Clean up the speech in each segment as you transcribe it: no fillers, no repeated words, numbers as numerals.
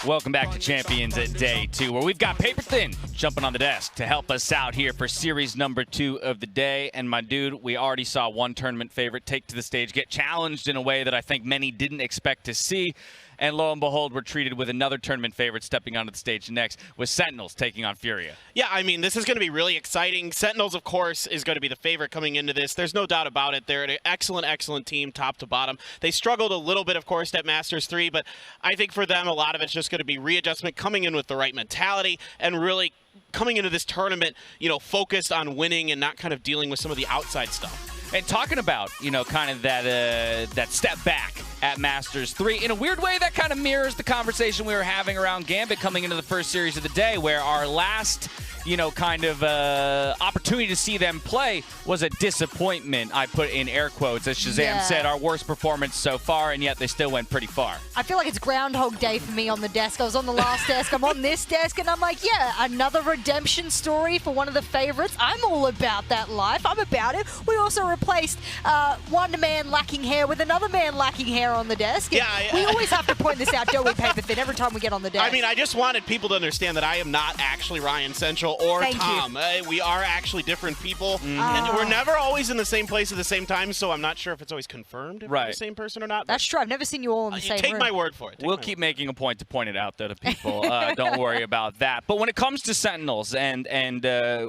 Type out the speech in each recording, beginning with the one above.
Welcome back to Champions at Day 2, where we've got Paper Thin jumping on the desk to help us out here for series number 2 of the day. And my dude, we already saw one tournament favorite take to the stage, get challenged in a way that I think many didn't expect to see. And lo and behold, we're treated with another tournament favorite stepping onto the stage next, with Sentinels taking on Furia. Yeah, I mean, this is going to be really exciting. Sentinels, of course, is going to be the favorite coming into this. There's no doubt about it. They're an excellent, excellent team, top to bottom. They struggled a little bit, of course, at Masters 3, but I think for them, a lot of it's just going to be readjustment, coming in with the right mentality, and really coming into this tournament, you know, focused on winning and not kind of dealing with some of the outside stuff. And talking about, you know, kind of that step back at Masters 3, in a weird way that kind of mirrors the conversation we were having around Gambit coming into the first series of the day, where our last, you know, kind of opportunity to see them play was a disappointment, I put in air quotes, as Shazam said, our worst performance so far, and yet they still went pretty far. I feel like it's Groundhog Day for me on the desk. I was on the last desk, I'm on this desk, and I'm like, yeah, another redemption story for one of the favorites. I'm all about that life. I'm about it. We also replaced one man lacking hair with another man lacking hair on the desk. Yeah, we always have to point this out, don't we, Paper Thin, every time we get on the desk. I mean, I just wanted people to understand that I am not actually Ryan Central or Tom. We are actually different people, and we're never always in the same place at the same time, so I'm not sure if it's always confirmed if we're the same person or not. That's true. I've never seen you all in the same room. Take my word for it. We'll keep making a point to point it out, though, to people. Don't worry about that. But when it comes to Sentinels and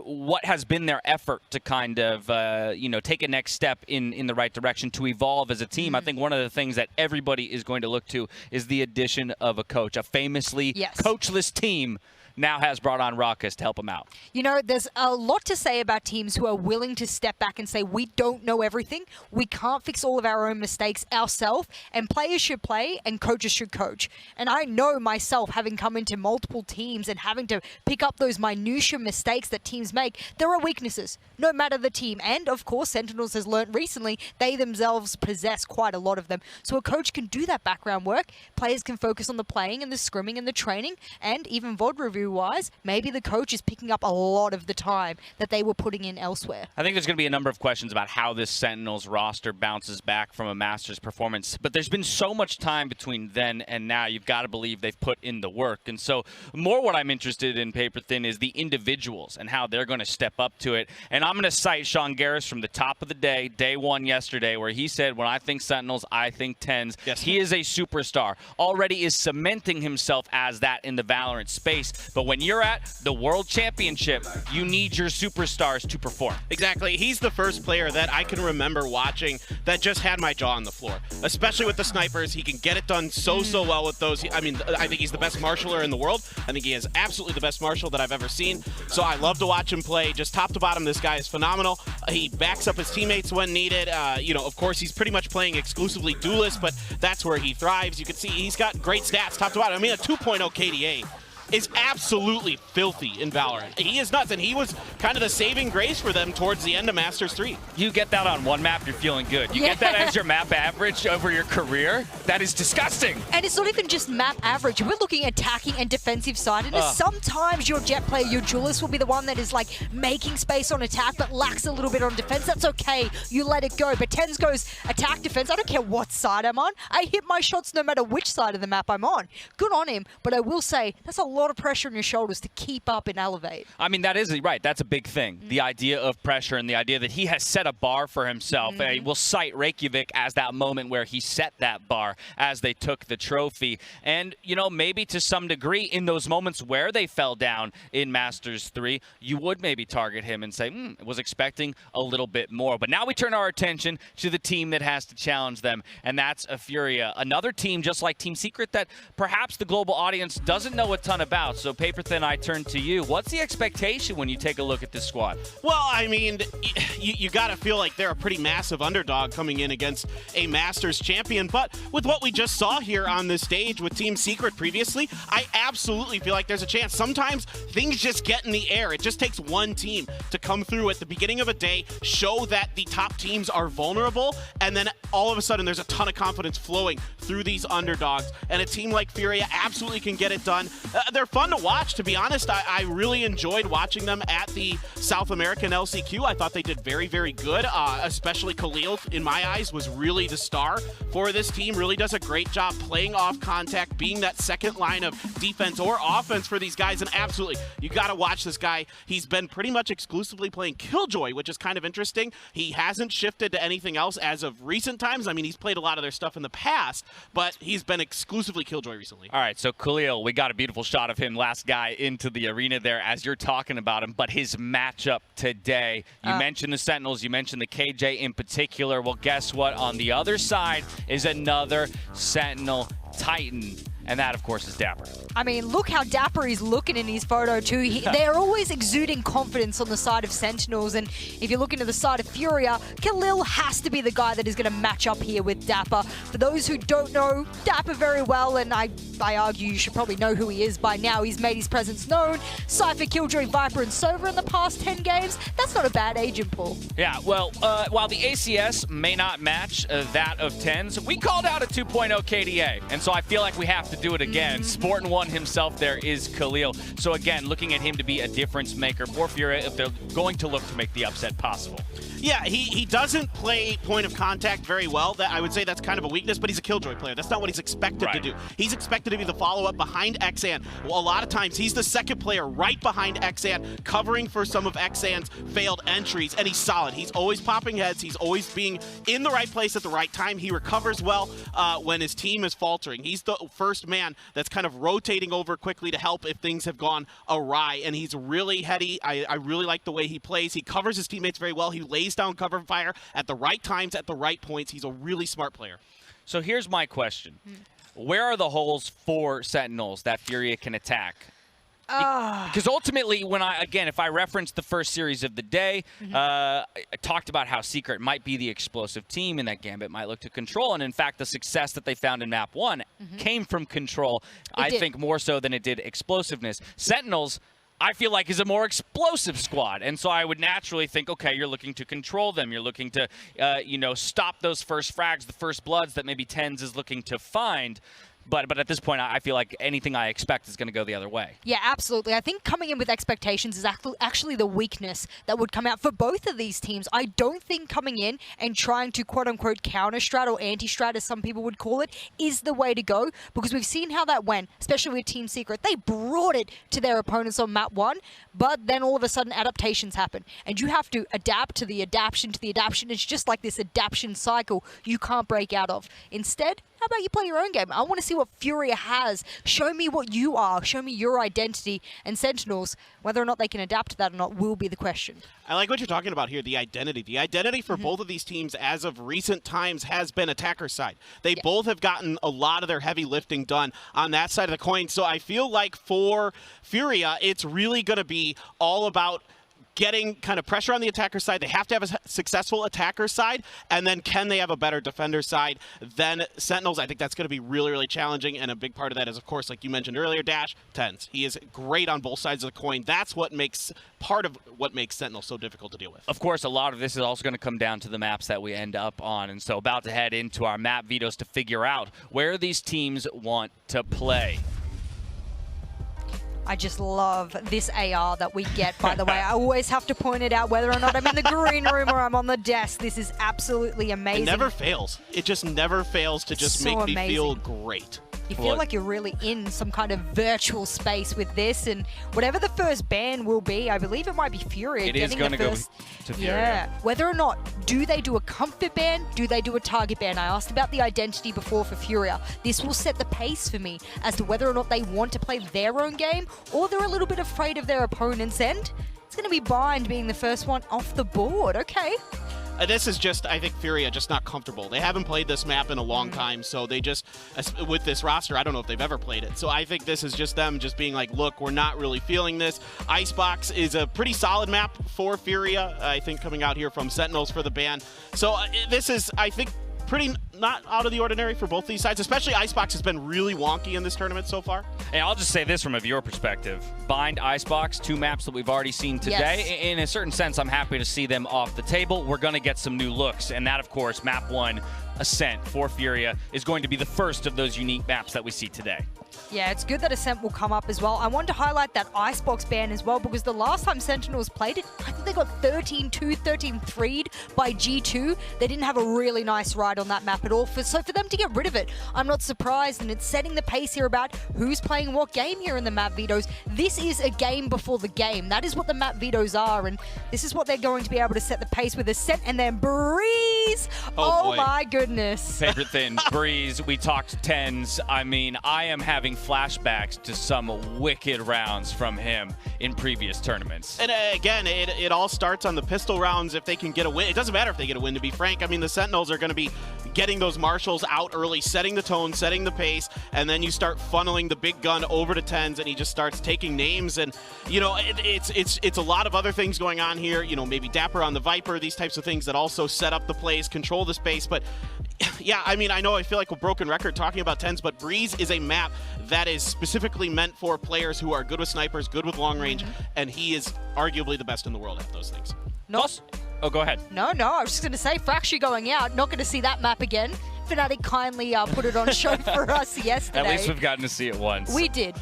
what has been their effort to kind of, you know, take a next step in the right direction to evolve as a team, I think one of the things that everybody is going to look to is the addition of a coach. A famously coachless team now has brought on Ruckus to help him out. You know, there's a lot to say about teams who are willing to step back and say, we don't know everything, we can't fix all of our own mistakes ourselves, and players should play and coaches should coach. And I know myself, having come into multiple teams and having to pick up those minutiae mistakes that teams make, there are weaknesses, no matter the team. And of course, Sentinels has learned recently, they themselves possess quite a lot of them. So a coach can do that background work, players can focus on the playing and the scrimming and the training, and even VOD review-wise, maybe the coach is picking up a lot of the time that they were putting in elsewhere. I think there's going to be a number of questions about how this Sentinels roster bounces back from a Masters performance, but there's been so much time between then and now, you've got to believe they've put in the work. And so more what I'm interested in, Paper Thin, is the individuals and how they're going to step up to it. And I'm going to cite Sean Garris from the top of the day, day 1 yesterday, where he said, when I think Sentinels, I think tens. Yes. He is a superstar, already is cementing himself as that in the Valorant space. But when you're at the World Championship, you need your superstars to perform. Exactly. He's the first player that I can remember watching that just had my jaw on the floor, especially with the snipers. He can get it done so well with those. I mean, I think he's the best marshaller in the world. I think he is absolutely the best marshal that I've ever seen. So I love to watch him play. Just top to bottom, this guy is phenomenal. He backs up his teammates when needed. You know, of course, he's pretty much playing exclusively duelist, but that's where he thrives. You can see he's got great stats top to bottom. I mean, a 2.0 KDA is absolutely filthy in Valorant. He is nuts, and he was kind of the saving grace for them towards the end of Masters 3. You get that on one map, you're feeling good. You get that as your map average over your career, that is disgusting. And it's not even just map average. We're looking at attacking and defensive sidedness. Sometimes your jet player, your duelist, will be the one that is like making space on attack but lacks a little bit on defense. That's okay. You let it go. But Tens goes attack, defense. I don't care what side I'm on. I hit my shots no matter which side of the map I'm on. Good on him, but I will say that's a lot of pressure on your shoulders to keep up and elevate. I mean, that is right. That's a big thing. The idea of pressure and the idea that he has set a bar for himself. We'll cite Reykjavik as that moment where he set that bar as they took the trophy. And, you know, maybe to some degree in those moments where they fell down in Masters 3, you would maybe target him and say, was expecting a little bit more. But now we turn our attention to the team that has to challenge them, and that's a Furia. Another team just like Team Secret that perhaps the global audience doesn't know a ton about. So Paper Thin, I turn to you. What's the expectation when you take a look at this squad? Well, I mean, you got to feel like they're a pretty massive underdog coming in against a Masters champion. But with what we just saw here on the stage with Team Secret previously, I absolutely feel like there's a chance. Sometimes things just get in the air. It just takes one team to come through at the beginning of a day, show that the top teams are vulnerable, and then all of a sudden there's a ton of confidence flowing through these underdogs. And a team like Furia absolutely can get it done. They're they're fun to watch, to be honest. I really enjoyed watching them at the South American LCQ. I thought they did very, very good, especially Khalil, in my eyes, was really the star for this team. Really does a great job playing off contact, being that second line of defense or offense for these guys. And absolutely, you got to watch this guy. He's been pretty much exclusively playing Killjoy, which is kind of interesting. He hasn't shifted to anything else as of recent times. I mean, he's played a lot of their stuff in the past, but he's been exclusively Killjoy recently. All right, so Khalil, we got a beautiful shot of him, last guy into the arena there as you're talking about him, but his matchup today, you mentioned the Sentinels, you mentioned the KJ in particular. Well, guess what? On the other side is another Sentinel Titan. And that, of course, is Dapper. I mean, look how dapper he's looking in his photo, too. They're always exuding confidence on the side of Sentinels. And if you're looking to the side of Furia, Khalil has to be the guy that is going to match up here with Dapper. For those who don't know Dapper very well, and I argue you should probably know who he is by now. He's made his presence known. Cypher, Killjoy, Viper, and Sova in the past 10 games. That's not a bad agent pool. Yeah, well, while the ACS may not match that of TENS, we called out a 2.0 KDA. And so I feel like we have to do it again. Sportin' One himself there is Khalil. So again, looking at him to be a difference maker for Furia if they're going to look to make the upset possible. Yeah, he doesn't play point of contact very well. That I would say that's kind of a weakness, but he's a Killjoy player. That's not what he's expected to do. He's expected to be the follow-up behind Xan. Well, a lot of times he's the second player right behind Xan, covering for some of Xan's failed entries, and he's solid. He's always popping heads. He's always being in the right place at the right time. He recovers well when his team is faltering. He's the first man that's kind of rotating over quickly to help if things have gone awry, and he's really heady. I really like the way he plays. He covers his teammates very well. He lays down cover fire at the right times, at the right points. He's a really smart player. So here's my question. Where are the holes for Sentinels that Furia can attack? Because ultimately, if I reference the first series of the day, I talked about how Secret might be the explosive team and that Gambit might look to control. And in fact, the success that they found in map 1 came from control, I think more so than it did explosiveness. Sentinels, I feel like, is a more explosive squad. And so I would naturally think, okay, you're looking to control them. You're looking to, stop those first frags, the first bloods that maybe TENS is looking to find. But at this point, I feel like anything I expect is going to go the other way. Yeah, absolutely. I think coming in with expectations is actually the weakness that would come out for both of these teams. I don't think coming in and trying to quote-unquote counter-strat or anti-strat, as some people would call it, is the way to go, because we've seen how that went, especially with Team Secret. They brought it to their opponents on map 1, but then all of a sudden adaptations happen, and you have to adapt to the adaptation to the adaptation. It's just like this adaptation cycle you can't break out of. Instead, how about you play your own game? I want to see what Furia has. Show me what you are. Show me your identity. And Sentinels, whether or not they can adapt to that or not, will be the question. I like what you're talking about here, the identity. The identity for both of these teams as of recent times has been attacker side. They both have gotten a lot of their heavy lifting done on that side of the coin. So I feel like for Furia, it's really going to be all about getting kind of pressure on the attacker side. They have to have a successful attacker side, and then can they have a better defender side than Sentinels? I think that's going to be really, really challenging, and a big part of that is, of course, like you mentioned earlier, Dash, TENS. He is great on both sides of the coin. That's what makes part of what makes Sentinels so difficult to deal with. Of course, a lot of this is also going to come down to the maps that we end up on, and so about to head into our map vetoes to figure out where these teams want to play. I just love this AR that we get, by the way. I always have to point it out, whether or not I'm in the green room or I'm on the desk. This is absolutely amazing. It never fails. It just never fails to just make me feel great. You feel like you're really in some kind of virtual space with this, and whatever the first ban will be, I believe it might be Furia. It is going to go to Furia. Yeah. Whether or not, do they do a comfort ban? Do they do a target ban? I asked about the identity before for Furia. This will set the pace for me as to whether or not they want to play their own game, or they're a little bit afraid of their opponent's end. It's going to be Bind being the first one off the board. Okay. This is just, I think, Furia just not comfortable. They haven't played this map in a long time, so they just, with this roster, I don't know if they've ever played it. So I think this is just them just being like, look, we're not really feeling this. Icebox is a pretty solid map for Furia, I think, coming out here from Sentinels for the ban. So this is, I think, pretty not out of the ordinary for both these sides, especially Icebox has been really wonky in this tournament so far. Hey, I'll just say this from a viewer perspective. Bind, Icebox, 2 maps that we've already seen today. Yes. In a certain sense, I'm happy to see them off the table. We're going to get some new looks, and that, of course, map 1, Ascent for Furia, is going to be the first of those unique maps that we see today. Yeah, it's good that Ascent will come up as well. I wanted to highlight that Icebox ban as well, because the last time Sentinels played it, I think they got 13-2, 13-3'd by G2. They didn't have a really nice ride on that map at all. So for them to get rid of it, I'm not surprised, and it's setting the pace here about who's playing what game here in the map vetoes. This is a game before the game. That is what the map vetoes are, and this is what they're going to be able to set the pace with Ascent and then Breeze. Oh my goodness. Favorite thing, Breeze. We talked tens. I mean, I am having flashbacks to some wicked rounds from him in previous tournaments. And again, it all starts on the pistol rounds. If they can get a win, it doesn't matter if they get a win, to be frank. I mean, the Sentinels are going to be getting those marshals out early, setting the tone, setting the pace, and then you start funneling the big gun over to tens, and he just starts taking names. And you know, it's a lot of other things going on here. You know, maybe Dapper on the Viper, these types of things that also set up the plays, control the space. But yeah, I mean, I know I feel like a broken record talking about tens, but Breeze is a map that is specifically meant for players who are good with snipers, good with long range, and he is arguably the best in the world at those things. Oh, go ahead. No, I was just going to say, Fracture going out, not going to see that map again. Fnatic kindly put it on show for us yesterday. At least we've gotten to see it once. We did,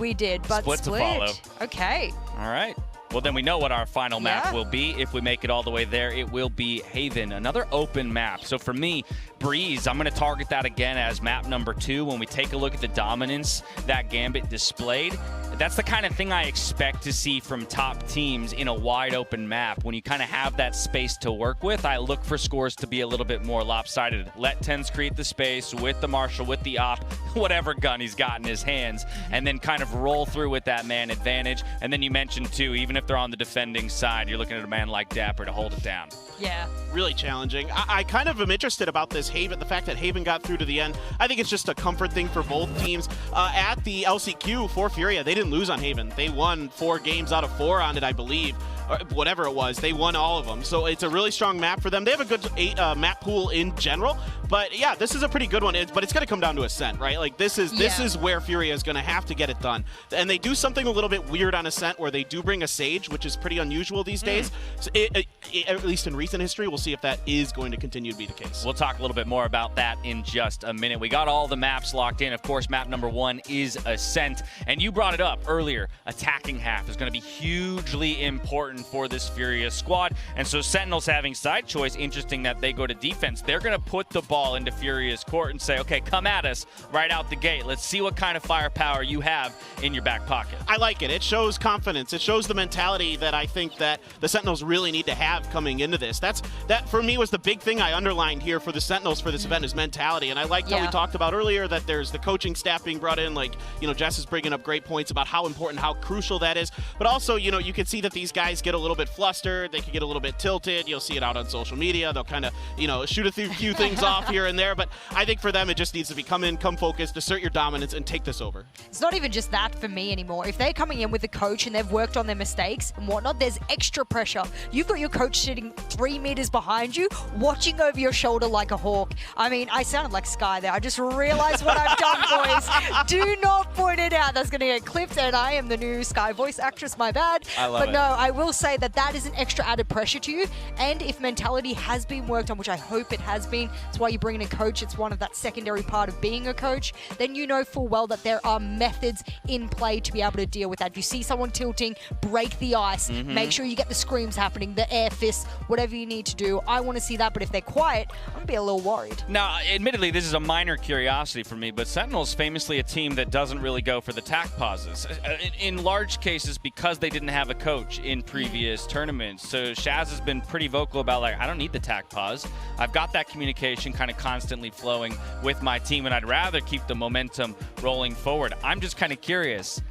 but Split to follow. Okay. All right. Well, then we know what our final map will be. If we make it all the way there, it will be Haven, another open map. So for me, Breeze, I'm going to target that again as map number 2. When we take a look at the dominance that Gambit displayed, that's the kind of thing I expect to see from top teams in a wide open map. When you kind of have that space to work with, I look for scores to be a little bit more lopsided. Let tens create the space with the Marshal, with the op, whatever gun he's got in his hands, and then kind of roll through with that man advantage. And then you mentioned too, even if they're on the defending side, you're looking at a man like Dapper to hold it down. Yeah. Really challenging. I kind of am interested about this Haven, the fact that Haven got through to the end. I think it's just a comfort thing for both teams. At the LCQ for Furia, they didn't lose on Haven. They won 4 games out of 4 on it, I believe. Or whatever it was, they won all of them. So it's a really strong map for them. They have a good map pool in general, but yeah, this is a pretty good one. But it's going to come down to Ascent, right? Like this is where Furia is going to have to get it done. And they do something a little bit weird on Ascent, where they do bring a Sage, which is pretty unusual these days. So at least in recent history, we'll see if that is going to continue to be the case. We'll talk a little bit more about that in just a minute. We got all the maps locked in. Of course, map number 1 is Ascent, and you brought it up earlier. Attacking half is going to be hugely important for this Furia squad, and so Sentinels having side choice, interesting that they go to defense. They're going to put the ball into Furia's court and say, okay, come at us right out the gate. Let's see what kind of firepower you have in your back pocket. I like it. It shows confidence. It shows the mentality that I think that the Sentinels really need to have coming into this. That for me was the big thing I underlined here for the Sentinels for this event, is mentality. And I liked how we talked about earlier that there's the coaching staff being brought in. Like, you know, Jess is bringing up great points about how important, how crucial that is. But also, you know, you can see that these guys get a little bit flustered. They can get a little bit tilted. You'll see it out on social media. They'll kind of, you know, shoot a few things off here and there. But I think for them, it just needs to be come in, come focused, assert your dominance, and take this over. It's not even just that for me anymore. If they're coming in with a coach and they've worked on their mistakes and whatnot, there's extra pressure. You've got your coach sitting 3 meters behind you, watching over your shoulder like a hawk. I mean, I sounded like Sky there. I just realized what I've done, boys. Do not point it out. That's going to get clipped, and I am the new Sky voice actress. My bad. I love it. No, I will say that is an extra added pressure to you. And if mentality has been worked on, which I hope it has been, it's why you bring in a coach. It's one of that secondary part of being a coach. Then you know full well that there are methods in play to be able to deal with that. If you see someone tilting, break the ice. Make sure you get the screams happening, the air fists, whatever you need to do. I want to see that, but if they're quiet, I'm going to be a little worried. Now, admittedly, this is a minor curiosity for me, but Sentinels famously a team that doesn't really go for the tack pauses. In large cases, because they didn't have a coach in previous tournaments. So Shaz has been pretty vocal about, like, I don't need the tack pause. I've got that communication kind of constantly flowing with my team, and I'd rather keep the momentum rolling forward. I'm just kind of curious.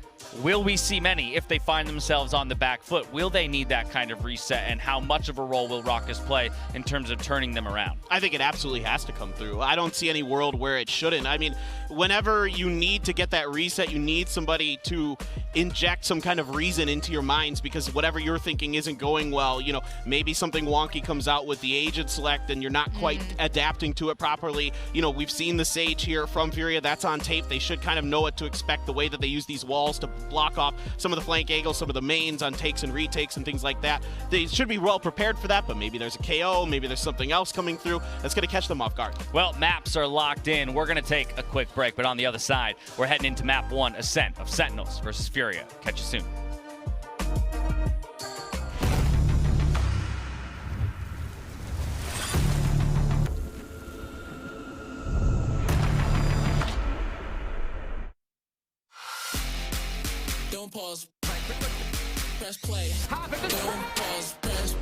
Will we see many if they find themselves on the back foot? Will they need that kind of reset, and how much of a role will Raucus play in terms of turning them around? I think it absolutely has to come through. I don't see any world where it shouldn't. I mean, whenever you need to get that reset, you need somebody to inject some kind of reason into your minds, because whatever you're thinking isn't going well. You know, maybe something wonky comes out with the agent select and you're not quite adapting to it properly. You know, we've seen the Sage here from Furia. That's on tape. They should kind of know what to expect, the way that they use these walls to block off some of the flank angles, some of the mains on takes and retakes and things like that. They should be well prepared for that, but maybe there's a KO, maybe there's something else coming through that's going to catch them off guard. Well, maps are locked in. We're going to take a quick break, but on the other side, we're heading into map 1, Ascent of Sentinels versus Furia. Catch you soon. Don't pause. Press play. Don't pause. Press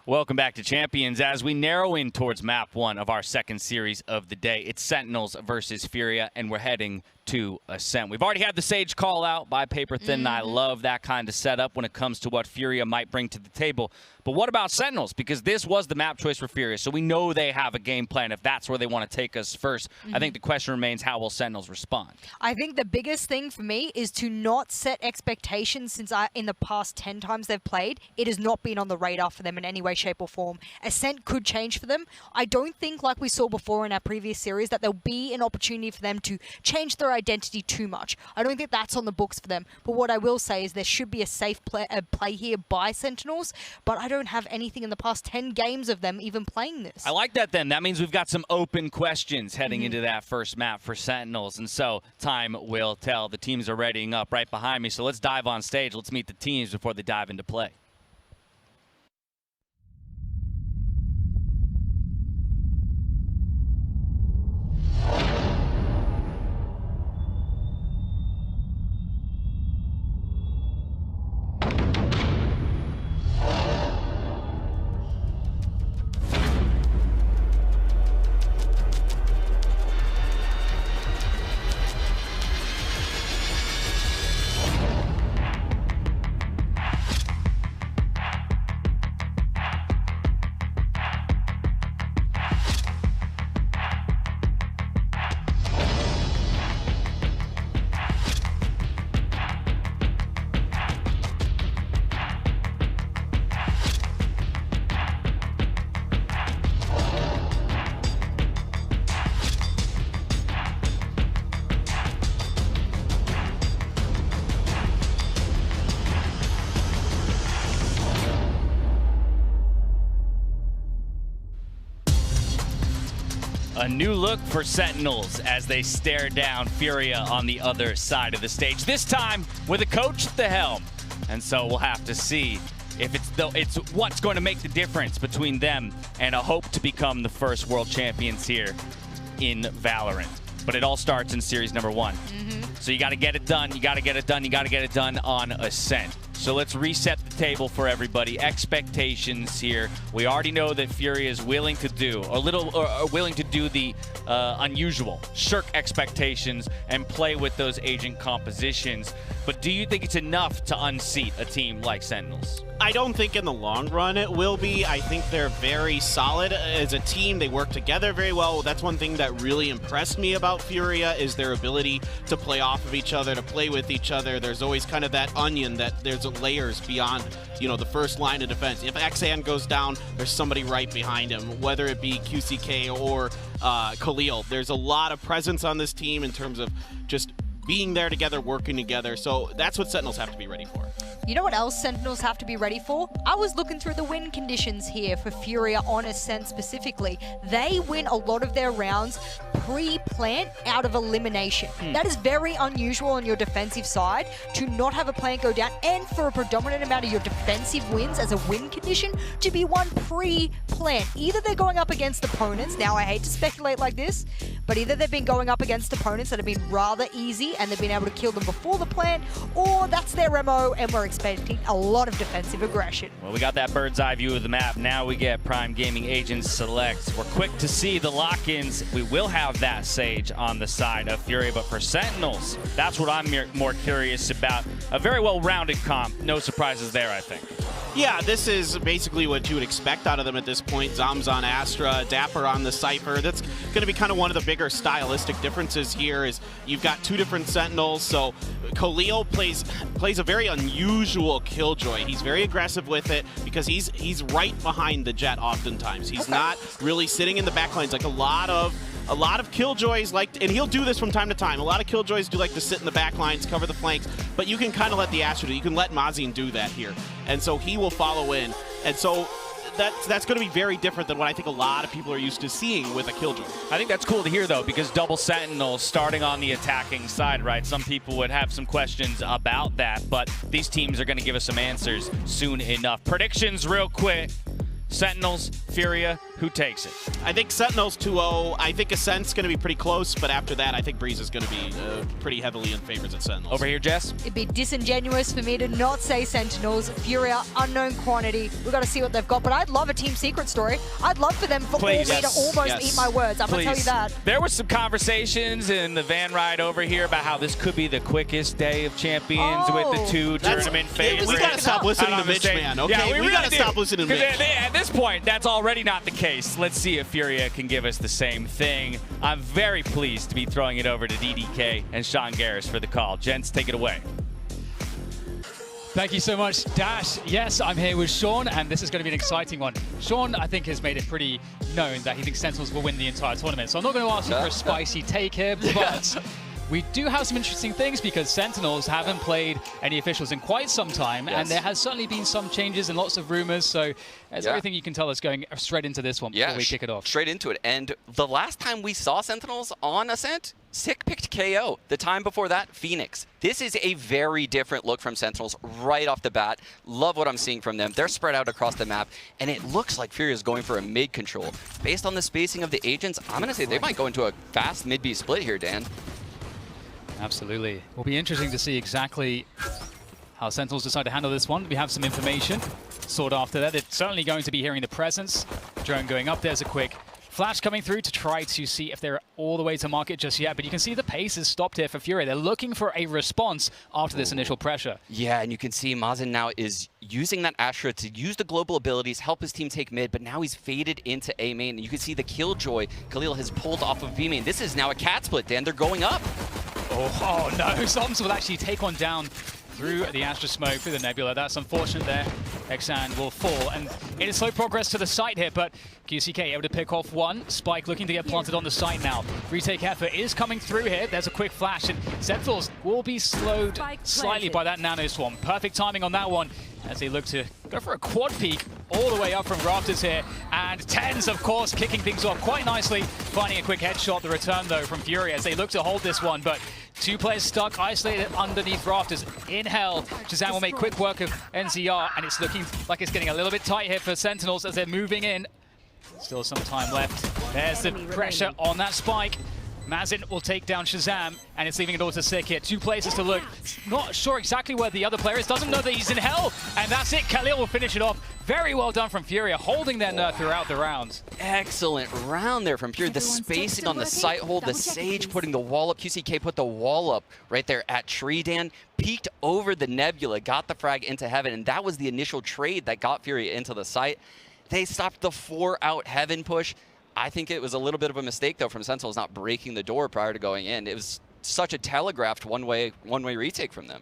Welcome back to Champions. As we narrow in towards map 1 of our second series of the day, it's Sentinels versus Furia, and we're heading to Ascent. We've already had the Sage call out by Paper Thin, and I love that kind of setup when it comes to what Furia might bring to the table. But what about Sentinels? Because this was the map choice for Furia, so we know they have a game plan if that's where they want to take us first. I think the question remains, how will Sentinels respond? I think the biggest thing for me is to not set expectations since in the past 10 times they've played, it has not been on the radar for them in any way, shape or form. Ascent could change for them. I don't think, like we saw before in our previous series, that there'll be an opportunity for them to change their identity too much. I don't think that's on the books for them. But what I will say is there should be a safe play here by Sentinels, but I don't have anything in the past 10 games of them even playing this. I like that then. That means we've got some open questions heading into that first map for Sentinels. And so time will tell. The teams are readying up right behind me. So let's dive on stage. Let's meet the teams before they dive into play. A new look for Sentinels as they stare down Furia on the other side of the stage. This time with a coach at the helm. And so we'll have to see if it's what's going to make the difference between them and a hope to become the first world champions here in Valorant. But it all starts in series number 1. So you got to get it done. You got to get it done. You got to get it done on Ascent. So let's reset the table for everybody. Expectations here. We already know that Furia is willing to do willing to do the unusual, shirk expectations and play with those agent compositions. But do you think it's enough to unseat a team like Sentinels? I don't think in the long run it will be. I think they're very solid as a team. They work together very well. That's one thing that really impressed me about Furia is their ability to play off of each other, to play with each other. There's always kind of that onion that there's layers beyond, you know, the first line of defense. If Xan goes down, there's somebody right behind him, whether it be QCK or Khalil. There's a lot of presence on this team in terms of just being there together, working together. So that's what Sentinels have to be ready for. You know what else Sentinels have to be ready for? I was looking through the win conditions here for Furia on Ascent specifically. They win a lot of their rounds pre-plant out of elimination. That is very unusual on your defensive side to not have a plant go down and for a predominant amount of your defensive wins as a win condition to be won pre-plant. Either they're going up against opponents, now I hate to speculate like this, but either they've been going up against opponents that have been rather easy early and they've been able to kill them before the plant, or that's their MO and we're expecting a lot of defensive aggression. Well, we got that bird's eye view of the map. Now we get Prime Gaming Agents Select. We're quick to see the lock-ins. We will have that Sage on the side of Furia, but for Sentinels, that's what I'm more curious about. A very well-rounded comp. No surprises there, I think. Yeah, this is basically what you would expect out of them at this point. Zom's on Astra, Dapper on the Cypher. That's going to be kind of one of the bigger stylistic differences here is you've got two different Sentinels. So Khalil plays a very unusual Killjoy. He's very aggressive with it because he's right behind the Jet oftentimes. He's not really sitting in the back lines like a lot of Killjoys like, and he'll do this from time to time. A lot of Killjoys do like to sit in the back lines, cover the flanks, but you can kind of let the Astra do. You can let Mazin do that here, and so he will follow in, and so that's going to be very different than what I think a lot of people are used to seeing with a Killjoy. I think that's cool to hear, though, because double Sentinels starting on the attacking side, right? Some people would have some questions about that, but these teams are going to give us some answers soon enough. Predictions real quick. Sentinels, Furia, who takes it? I think Sentinels 2-0. I think Ascent's going to be pretty close, but after that, I think Breeze is going to be pretty heavily in favors of Sentinels. Over here, Jess? It'd be disingenuous for me to not say Sentinels. Furia, unknown quantity. We've got to see what they've got, but I'd love a team secret story. I'd love for them for all me to almost eat my words. I'm going to tell you that. There was some conversations in the van ride over here about how this could be the quickest day of champions with the two tournament favorites. We got to stop listening to Mitch, man, okay? Yeah, we got to stop listening to Mitch. At this point, that's already not the case. Let's see if Furia can give us the same thing. I'm very pleased to be throwing it over to DDK and Sean Garris for the call. Gents, take it away. Thank you so much, Dash. Yes, I'm here with Sean, and this is going to be an exciting one. Sean, I think, has made it pretty known that he thinks Sentinels will win the entire tournament. So I'm not going to ask you for a spicy take here, but we do have some interesting things because Sentinels haven't played any officials in quite some time, and there has certainly been some changes and lots of rumors. So there's everything you can tell us going straight into this one before we kick it off. Straight into it. And the last time we saw Sentinels on Ascent, Sick picked KO. The time before that, Phoenix. This is a very different look from Sentinels right off the bat. Love what I'm seeing from them. They're spread out across the map, and it looks like Furia is going for a mid control. Based on the spacing of the agents, I'm going to say they might go into a fast mid-B split here, Dan. Absolutely. Will be interesting to see exactly how Sentinels decide to handle this one. We have some information sought after that. It's certainly going to be hearing the presence. Drone going up. There's a quick flash coming through to try to see if they're all the way to market just yet. But you can see the pace is stopped here for Furia. They're looking for a response after this initial pressure. Yeah, and you can see Mazin now is using that Astra to use the global abilities, help his team take mid, but now he's faded into A main. And you can see the Killjoy Khalil has pulled off of B main. This is now a cat split, Dan. They're going up. Oh no, Zoms will actually take one down through the Astra smoke, through the Nebula. That's unfortunate there. Exan will fall, and it is slow progress to the site here, but QCK able to pick off one. Spike looking to get planted on the site now. Retake effort is coming through here. There's a quick flash, and Sentinels will be slowed slightly by that Nano Swarm. Perfect timing on that one as they look to go for a quad peek all the way up from Rafters here. And Tens, of course, kicking things off quite nicely, finding a quick headshot. The return, though, from Furia as they look to hold this one, but two players stuck, isolated underneath Rafters in hell. Shazam will make quick work of NCR, and it's looking like it's getting a little bit tight here for Sentinels as they're moving in. Still some time left. There's the pressure on that Spike. Mazin will take down Shazam, and it's leaving it all to Sick here. Two places to look. Not sure exactly where the other player is. Doesn't know that he's in hell. And that's it. Khalil will finish it off. Very well done from Furia, holding their nerve throughout the rounds. Excellent round there from Furia. The spacing on the site hold, the Sage putting the wall up. QCK put the wall up right there at Tree, Dan. Peeked over the Nebula, got the frag into Heaven, and that was the initial trade that got Furia into the site. They stopped the 4-out Heaven push. I think it was a little bit of a mistake, though, from Sentinels not breaking the door prior to going in. It was such a telegraphed one-way retake from them.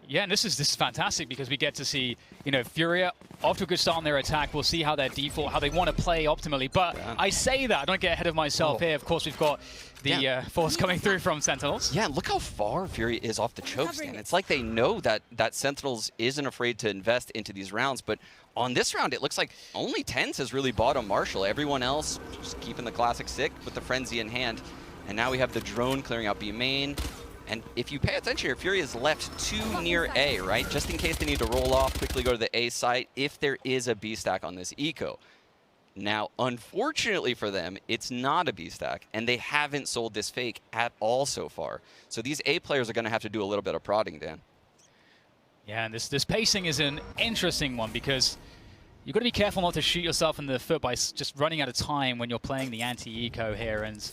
Yeah, and this is fantastic because we get to see, you know, Furia off to a good start on their attack. We'll see how their default, how they want to play optimally. But I say that, I don't get ahead of myself here. Of course, we've got the force coming through from Sentinels. Yeah, look how far Furia is off the choke stand. It's like they know that Sentinels isn't afraid to invest into these rounds, but on this round, it looks like only Tens has really bought a Marshall. Everyone else just keeping the classic Sick with the Frenzy in hand. And now we have the drone clearing out B main. And if you pay attention here, Furia is left too near A, right? Just in case they need to roll off, quickly go to the A site if there is a B stack on this eco. Now, unfortunately for them, it's not a B stack, and they haven't sold this fake at all so far. So these A players are going to have to do a little bit of prodding, Dan. Yeah, and this pacing is an interesting one because you've got to be careful not to shoot yourself in the foot by just running out of time when you're playing the anti-eco here, and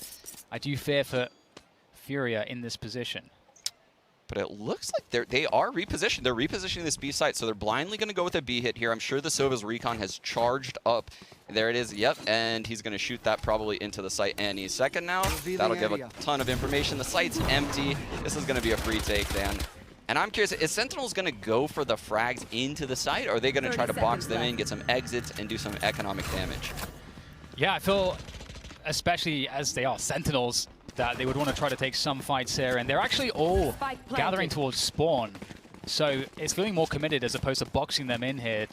I do fear for Furia in this position. But it looks like they are repositioned. They're repositioning this B site, so they're blindly going to go with a B hit here. I'm sure the Sova's recon has charged up. There it is, yep, and he's going to shoot that probably into the site any second now. That'll give a ton of information. The site's empty. This is going to be a free take, Dan. And I'm curious, is Sentinels going to go for the frags into the site, or are they going to try to box them in, get some exits, and do some economic damage? Yeah, I feel, especially as they are Sentinels, that they would want to try to take some fights here, and they're actually all gathering towards spawn. So it's feeling more committed as opposed to boxing them in here.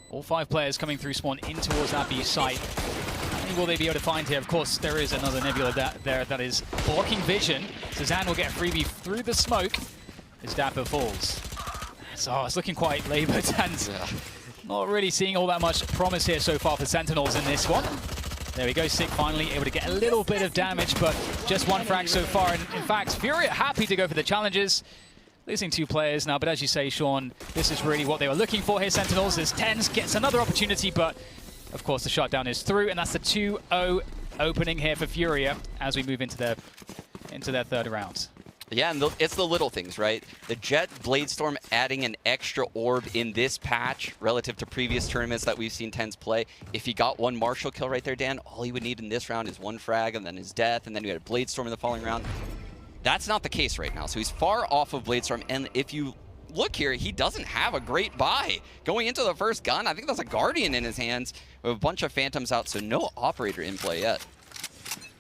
All 5 players coming through spawn in towards that B site. How many will they be able to find here? Of course, there is another Nebula there that is blocking vision. Suzanne will get a freebie through the smoke as Dapper falls. So it's looking quite labored and not really seeing all that much promise here so far for Sentinels in this one. There we go, Sick finally able to get a little bit of damage, but just 1 frag so far. And in fact, Furia happy to go for the challenges. Losing 2 players now, but as you say, Sean, this is really what they were looking for here, Sentinels. As Tens gets another opportunity, but of course the shutdown is through, and that's the 2-0 opening here for Furia as we move into their 3rd round. Yeah, and it's the little things, right? The Jet Bladestorm adding an extra orb in this patch relative to previous tournaments that we've seen Tens play. If he got 1 Marshall kill right there, Dan, all he would need in this round is 1 frag and then his death, and then you had a Bladestorm in the following round. That's not the case right now, so he's far off of Bladestorm, and if you look here, he doesn't have a great buy. Going into the first gun, I think that's a Guardian in his hands with a bunch of Phantoms out, so no Operator in play yet.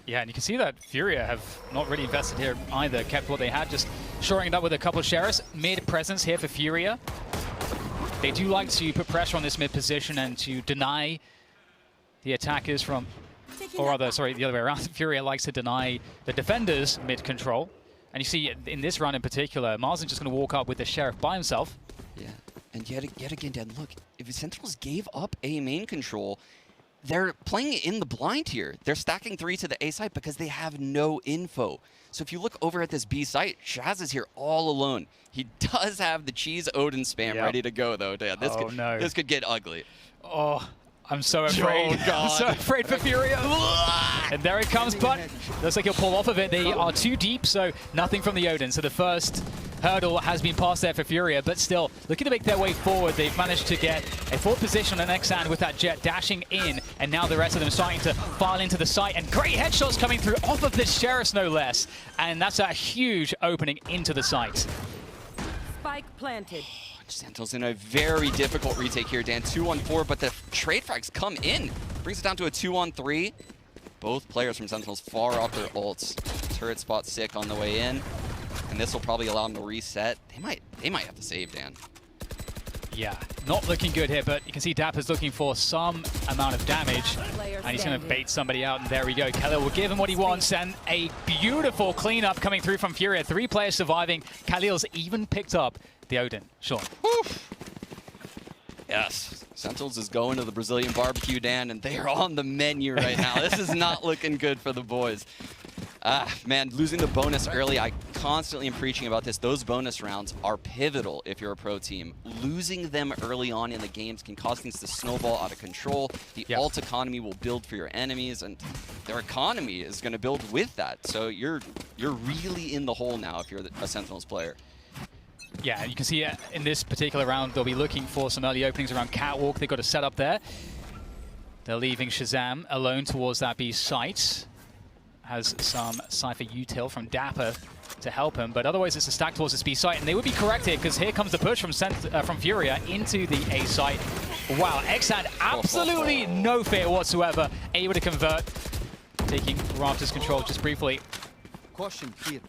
Yeah, and you can see that Furia have not really invested here either, kept what they had, just shoring it up with a couple of Sheriffs. Mid presence here for Furia. They do like to put pressure on this mid position and to deny the attackers from, or rather, sorry, the other way around. Furia likes to deny the defenders mid control. And you see in this round in particular, Marzin's just going to walk up with the Sheriff by himself. Yeah, and yet again, Dan, look, if the Sentinels gave up A main control, they're playing it in the blind here. They're stacking 3 to the A site because they have no info. So if you look over at this B site, Shaz is here all alone. He does have the Cheese Odin spam ready to go, though, Dan. This could get ugly. Oh, I'm so afraid. Oh, God. I'm so afraid for Furia. And there it comes, but looks like he'll pull off of it. They are too deep, so nothing from the Odin. So the first hurdle has been passed there for Furia, but still looking to make their way forward. They've managed to get a 4th position on Xan with that Jet dashing in, and now the rest of them starting to file into the site, and great headshots coming through off of this Sheriff, no less. And that's a huge opening into the site. Spike planted. Sentinels in a very difficult retake here, Dan. 2-on-4, but the trade frags come in. Brings it down to a 2-on-3. Both players from Sentinels far off their ults. Turret spot Sick on the way in. And this will probably allow them to reset. They might have to save, Dan. Yeah, not looking good here, but you can see Dapper's looking for some amount of damage. And he's going to bait somebody out, and there we go. Khalil will give him what he wants, and a beautiful cleanup coming through from Furia. 3 players surviving. Khalil's even picked up the Odin. Sean. Oof. Yes, Sentinels is going to the Brazilian barbecue, Dan, and they are on the menu right now. This is not looking good for the boys. Man, losing the bonus early, I constantly am preaching about this. Those bonus rounds are pivotal if you're a pro team. Losing them early on in the games can cause things to snowball out of control. The ult economy will build for your enemies, and their economy is going to build with that. So you're really in the hole now if you're a Sentinels player. Yeah, and you can see in this particular round, they'll be looking for some early openings around Catwalk. They've got a setup there. They're leaving Shazam alone towards that B site. Has some Cypher util from Dapper to help him, but otherwise it's a stack towards this B site, and they would be correct here because here comes the push from Furia into the A site. Wow, Xan absolutely no fear whatsoever, able to convert, taking Raptor's control just briefly. Caution here.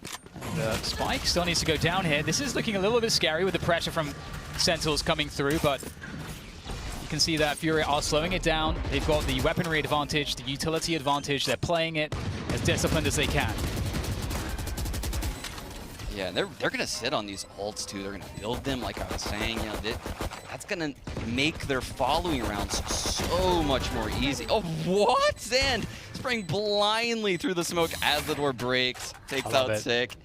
The spike still needs to go down here. This is looking a little bit scary with the pressure from Sentinels coming through, but you can see that Furia are slowing it down. They've got the weaponry advantage, the utility advantage. They're playing it as disciplined as they can. Yeah, they're going to sit on these ults too. They're going to build them, like I was saying. You know, that's going to make their following rounds so much more easy. Oh, what? Zand spraying blindly through the smoke as the door breaks. Takes out Sick.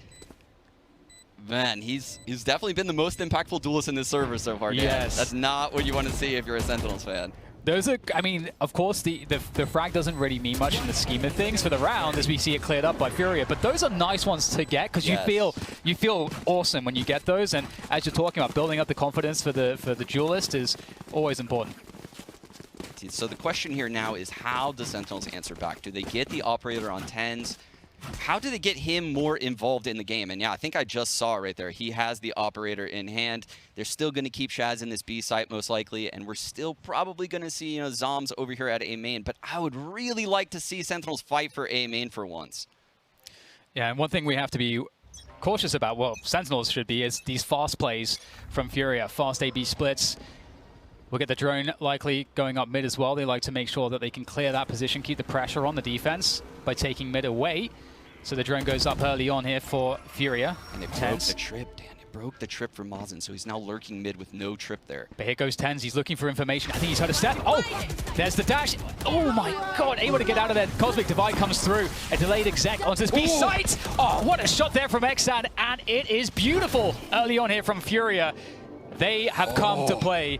Man, he's definitely been the most impactful duelist in this server so far, Dan. Yes. That's not what you want to see if you're a Sentinels fan. Those are, I mean, of course, the frag doesn't really mean much in the scheme of things for the round as we see it cleared up by Furia, but those are nice ones to get because you feel awesome when you get those, and as you're talking about, building up the confidence for the duelist is always important. So the question here now is, how does Sentinels answer back? Do they get the operator on 10s? How do they get him more involved in the game? And yeah, I think I just saw right there. He has the operator in hand. They're still going to keep Shaz in this B site most likely, and we're still probably going to see, you know, Zoms over here at A main. But I would really like to see Sentinels fight for A main for once. Yeah, and one thing we have to be cautious about, well, Sentinels should be, is these fast plays from Furia, fast AB splits. We'll get the drone likely going up mid as well. They like to make sure that they can clear that position, keep the pressure on the defense by taking mid away. So the drone goes up early on here for Furia. And they broke the trip, Dan. It broke the trip for Mazen, so he's now lurking mid with no trip there. But here goes Tens. He's looking for information. I think he's heard a step. Oh, there's the dash. Oh my god, able to get out of there. Cosmic Divide comes through. A delayed exec onto this B site. Oh, what a shot there from Xan, and it is beautiful early on here from Furia. They have come to play.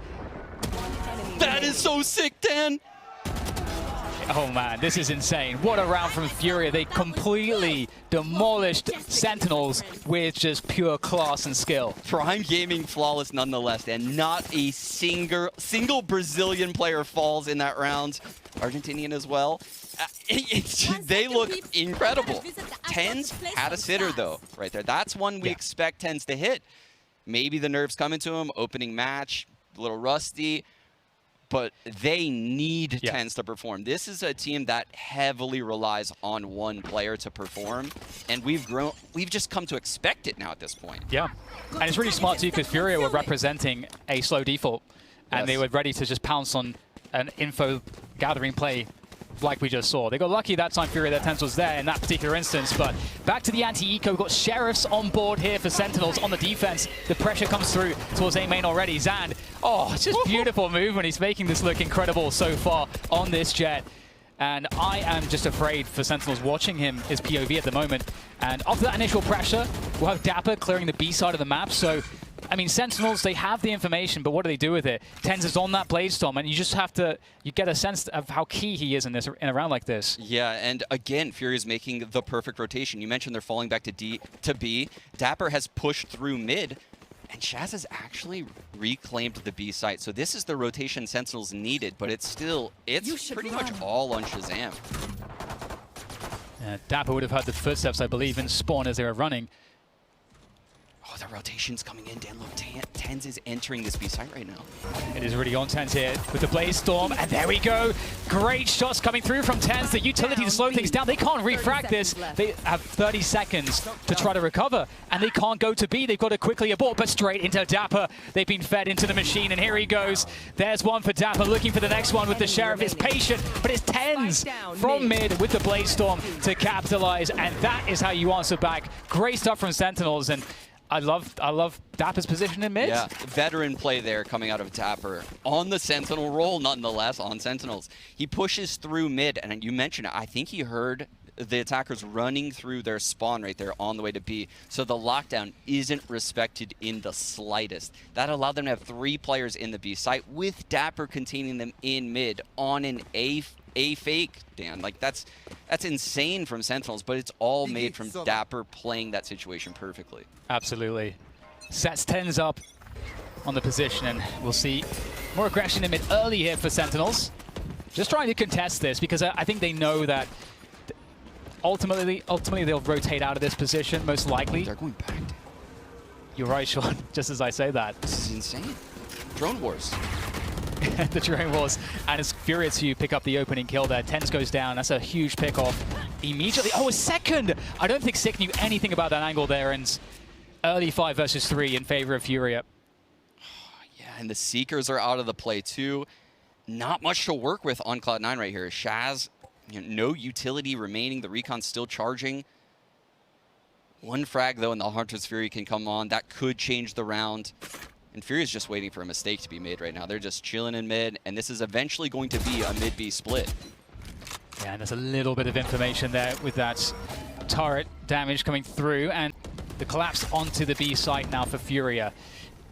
That is so sick, Dan. Oh man, this is insane. What a round from Furia. They completely demolished Sentinels with just pure class and skill. Prime Gaming flawless nonetheless, and not a single Brazilian player falls in that round. Argentinian as well. They look incredible. Tens had a sitter though, right there. That's one we expect Tens to hit. Maybe the nerves coming to him, opening match, a little rusty. But they need Tens to perform. This is a team that heavily relies on one player to perform, and we've just come to expect it now at this point. Yeah, and it's really smart too because Furia were representing a slow default, and they were ready to just pounce on an info gathering play like we just saw. They got lucky that time Furia, that Tens was there in that particular instance, but back to the anti-eco. We've got Sheriffs on board here for Sentinels on the defense. The pressure comes through towards A main already. Zand, oh, it's just beautiful movement. He's making this look incredible so far on this jet. And I am just afraid for Sentinels watching him, his POV at the moment. And after that initial pressure, we'll have Dapper clearing the B side of the map. So, I mean, Sentinels, they have the information, but what do they do with it? Tens is on that Bladestorm, and you just have to, you get a sense of how key he is in a round like this. Yeah, and again, Fury is making the perfect rotation. You mentioned they're falling back to B. Dapper has pushed through mid, and Shaz has actually reclaimed the B site. So this is the rotation Sentinels needed, but it's pretty much all on Shazam. Dapper would have heard the footsteps, I believe, in spawn as they were running. Oh, the rotation's coming in. Dan, look, Tens is entering this B site right now. It is really on Tens here with the Bladestorm, and there we go. Great shots coming through from Tens. The utility to slow things down. They can't refrag this. They have 30 seconds to try to recover, and they can't go to B. They've got to quickly abort, but straight into Dapper. They've been fed into the machine, and here he goes. There's one for Dapper, looking for the next one with the Sheriff. It's patient, but it's Tens from mid with the Bladestorm to capitalize, and that is how you answer back. Great stuff from Sentinels, and I love Dapper's position in mid. Yeah, veteran play there coming out of Dapper on the Sentinel roll, nonetheless, on Sentinels. He pushes through mid, and you mentioned it, I think he heard the attackers running through their spawn right there on the way to B. So the lockdown isn't respected in the slightest. That allowed them to have 3 players in the B site with Dapper containing them in mid on an A fake, Dan. Like, that's insane from Sentinels, but it's all made from Dapper playing that situation perfectly. Absolutely. Sets Tens up on the position, and we'll see more aggression in mid early here for Sentinels. Just trying to contest this because I think they know that ultimately they'll rotate out of this position, most likely. They're going back. You're right, Sean, just as I say that. This is insane. Drone wars. The drone wars, and it's Furia to pick up the opening kill there. Tens goes down. That's a huge pick off immediately. Oh, a second! I don't think Sick knew anything about that angle there, and early 5 versus 3 in favor of Furia. Yeah, and the Seekers are out of the play too. Not much to work with on Cloud9 right here. Shaz, no utility remaining. The Recon's still charging. One frag, though, and the Hunter's Fury can come on. That could change the round. And Furia's just waiting for a mistake to be made right now. They're just chilling in mid, and this is eventually going to be a mid-B split. Yeah, and there's a little bit of information there with that turret damage coming through, and the collapse onto the B site now for Furia.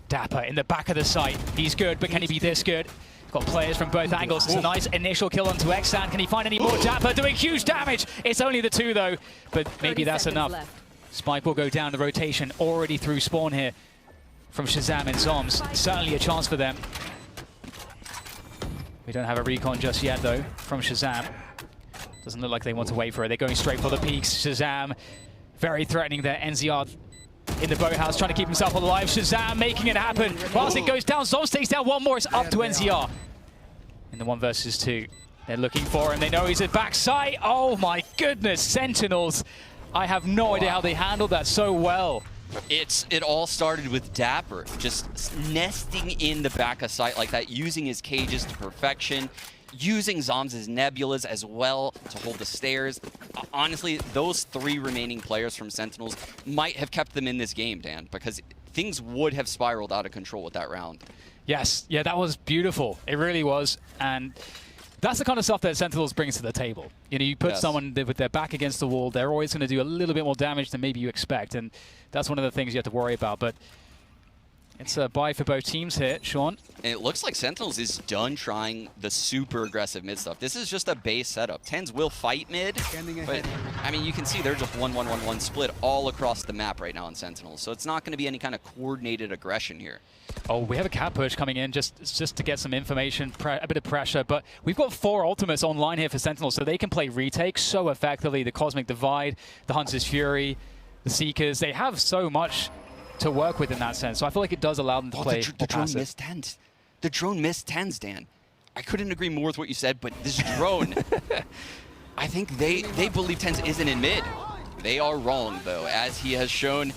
Dapper in the back of the site. He's good, but can he be this good? Got players from both angles. It's a nice initial kill onto Xan. Can he find any more? Dapper doing huge damage. It's only the 2, though, but maybe that's enough. Spike will go down the rotation, already through spawn here from Shazam and Zoms. Certainly a chance for them. We don't have a recon just yet, though, from Shazam. Doesn't look like they want to wait for it. They're going straight for the peaks. Shazam, very threatening there. NZR in the boathouse, trying to keep himself alive. Shazam making it happen. Whilst it goes down, Zoms takes down one more. It's up to NZR. In the 1 versus 2. They're looking for him. They know he's at backside. Oh my goodness, Sentinels. I have no idea how they handled that so well. It all started with Dapper just nesting in the back of sight like that, using his cages to perfection, using Zoms' Nebulas as well to hold the stairs. Honestly, those 3 remaining players from Sentinels might have kept them in this game, Dan, because things would have spiraled out of control with that round. Yes, yeah, that was beautiful. It really was, and that's the kind of stuff that Sentinels brings to the table. You know, you put someone with their back against the wall, they're always going to do a little bit more damage than maybe you expect, and that's one of the things you have to worry about. But it's a bye for both teams here, Sean. And it looks like Sentinels is done trying the super aggressive mid stuff. This is just a base setup. Tens will fight mid, but I mean, you can see they're just 1-1-1-1 split all across the map right now in Sentinels. So it's not going to be any kind of coordinated aggression here. Oh, we have a cat push coming in just to get some information, a bit of pressure. But we've got 4 ultimates online here for Sentinels, so they can play retake so effectively. The Cosmic Divide, the Hunter's Fury, the Seekers, they have so much to work with in that sense. So I feel like it does allow them to play the drone missed tens. The drone missed tens, Dan. I couldn't agree more with what you said, but this drone, I think they believe tens isn't in mid. They are wrong, though, as he has shown.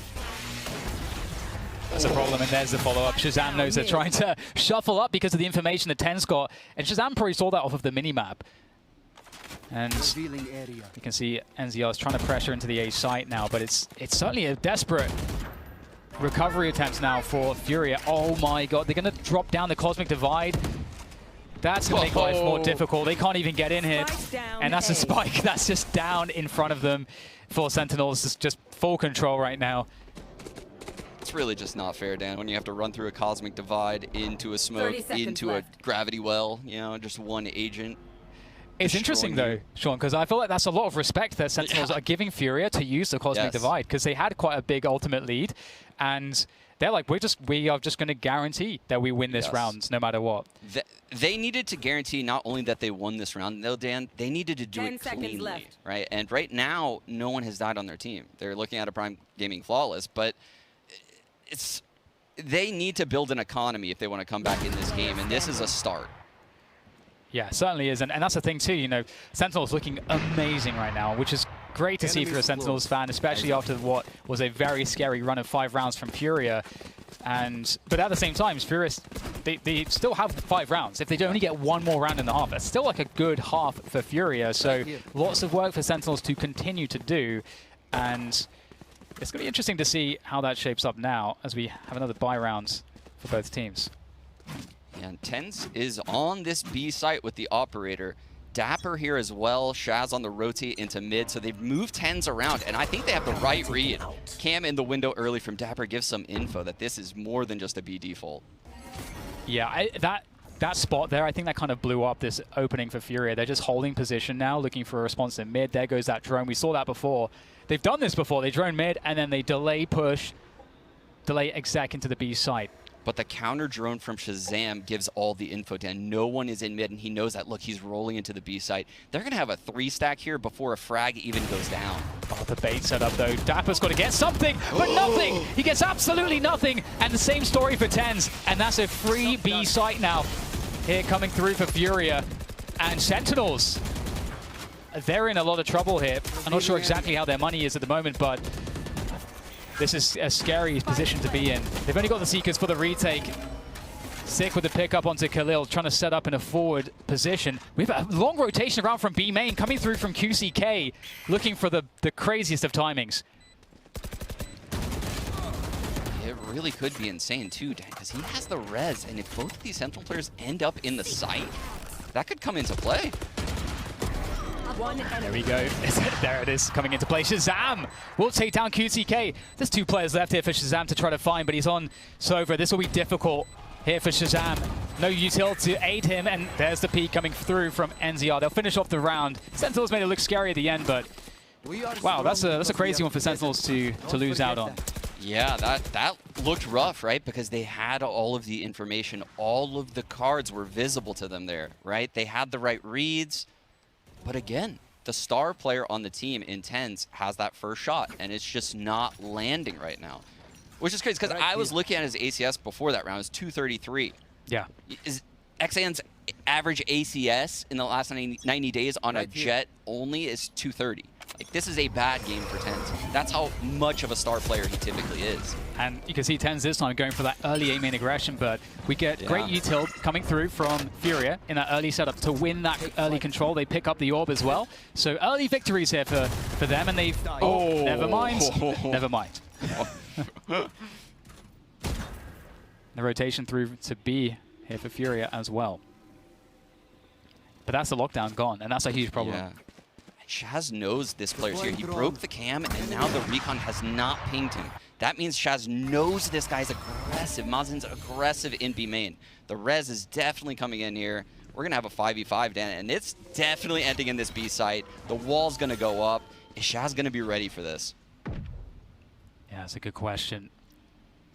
That's a problem, and there's the follow-up. Shazam knows they're trying to shuffle up because of the information that Ten's got, and Shazam probably saw that off of the mini-map. And you can see NZR is trying to pressure into the A site now, but it's certainly a desperate recovery attempt now for Furia. Oh my god, they're going to drop down the Cosmic Divide. That's going to make life more difficult. They can't even get in here. And that's a spike that's just down in front of them for Sentinels. It's just full control right now. It's really just not fair, Dan, when you have to run through a Cosmic Divide into a smoke, into a gravity well, you know, just one agent. It's interesting, though, Sean, because I feel like that's a lot of respect that Sentinels are giving Furia to use the Cosmic Divide, because they had quite a big ultimate lead, and they're like, we are just going to guarantee that we win this round no matter what. They needed to guarantee not only that they won this round, though, Dan, they needed to do it cleanly, right? And right now, no one has died on their team. They're looking at a Prime Gaming flawless, but they need to build an economy if they want to come back in this game, and this is a start. Yeah, certainly is, and that's the thing too, you know, Sentinels looking amazing right now, which is great to see for a Sentinels fan, especially after what was a very scary run of 5 rounds from Furia. But at the same time, Furia, they still have 5 rounds. If they only get 1 more round in the half, that's still like a good half for Furia. So lots of work for Sentinels to continue to do, and it's going to be interesting to see how that shapes up now as we have another bye round for both teams. And Tens is on this B site with the operator. Dapper here as well. Shaz on the rotate into mid, so they've moved Tens around, and I think they have the right read. Cam in the window early from Dapper gives some info that this is more than just a B default. Yeah, that spot there, I think that kind of blew up this opening for Furia. They're just holding position now, looking for a response in mid. There goes that drone. We saw that before. They've done this before. They drone mid, and then they delay push, delay exec into the B site. But the counter drone from Shazam gives all the info, Dan. No one is in mid, and he knows that, look, he's rolling into the B site. They're going to have a 3-stack here before a frag even goes down. Oh, the bait setup, though. Dapper's got to get something, but nothing. He gets absolutely nothing. And the same story for Tens. And that's a free B site now. Here coming through for Furia. And Sentinels, they're in a lot of trouble here. I'm not sure exactly how their money is at the moment, but this is a scary position to be in. They've only got the Seekers for the retake. Sick with the pickup onto Khalil, trying to set up in a forward position. We have a long rotation around from B main, coming through from QCK, looking for the craziest of timings. It really could be insane too, Dan, because he has the res, and if both of these Sentinel players end up in the site, that could come into play. There we go. There it is, coming into play. Shazam will take down QCK. There's 2 players left here for Shazam to try to find, but he's on Sova. This will be difficult here for Shazam. No util to aid him, and there's the peek coming through from NZR. They'll finish off the round. Sentinels made it look scary at the end, but wow, that's a crazy one for Sentinels to lose out on. Yeah, that looked rough, right? Because they had all of the information. All of the cards were visible to them there, right? They had the right reads. But again, the star player on the team in TenZ has that first shot, and it's just not landing right now. Which is crazy, because I was looking at his ACS before that round. It was 233. Yeah. XAN's average ACS in the last 90 days on a Jet only is 230. Like, this is a bad game for TenZ. That's how much of a star player he typically is. And you can see TenZ this time going for that early A-main aggression, but we get great util coming through from Furia in that early setup to win that early control. They pick up the orb as well. So early victories here for them, and they've... Oh, never mind. Never mind. The rotation through to B here for Furia as well. But that's the lockdown gone, and that's a huge problem. Yeah. Shaz knows this player's here. He broke the cam, and now the recon has not pinged him. That means Shaz knows this guy's aggressive. Mazin's aggressive in B main. The res is definitely coming in here. We're going to have a 5v5, Dan, and it's definitely ending in this B site. The wall's going to go up. Is Shaz going to be ready for this? Yeah, that's a good question.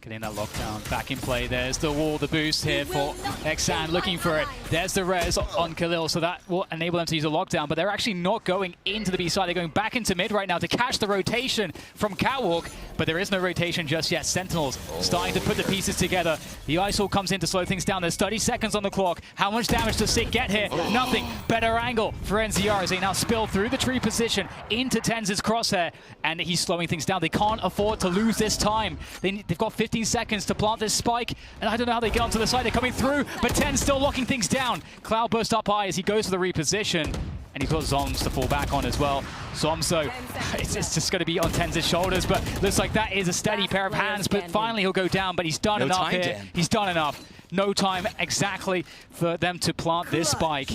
Getting that lockdown back in play. There's the wall, the boost here for Xan, looking for it. There's the res on Khalil, so that will enable them to use a lockdown, but they're actually not going into the B side. They're going back into mid right now to catch the rotation from Catwalk, but there is no rotation just yet. Sentinels starting to put the pieces together. The ISOL comes in to slow things down. There's 30 seconds on the clock. How much damage does Sig get here? Nothing. Better angle for NZR as they now spill through the tree position into TenZ's crosshair, and he's slowing things down. They can't afford to lose this time. They've got 15 seconds to plant this spike, and I don't know how they get onto the side. They're coming through, but TenZ still locking things down. Cloudburst up high as he goes for the reposition, and he's got Zoms to fall back on as well. Zomzo, it's just going to be on TenZ's shoulders, but looks like that is a steady pair of hands, but finally he'll go down, but he's done enough here. Dan. He's done enough. No time exactly for them to plant this spike.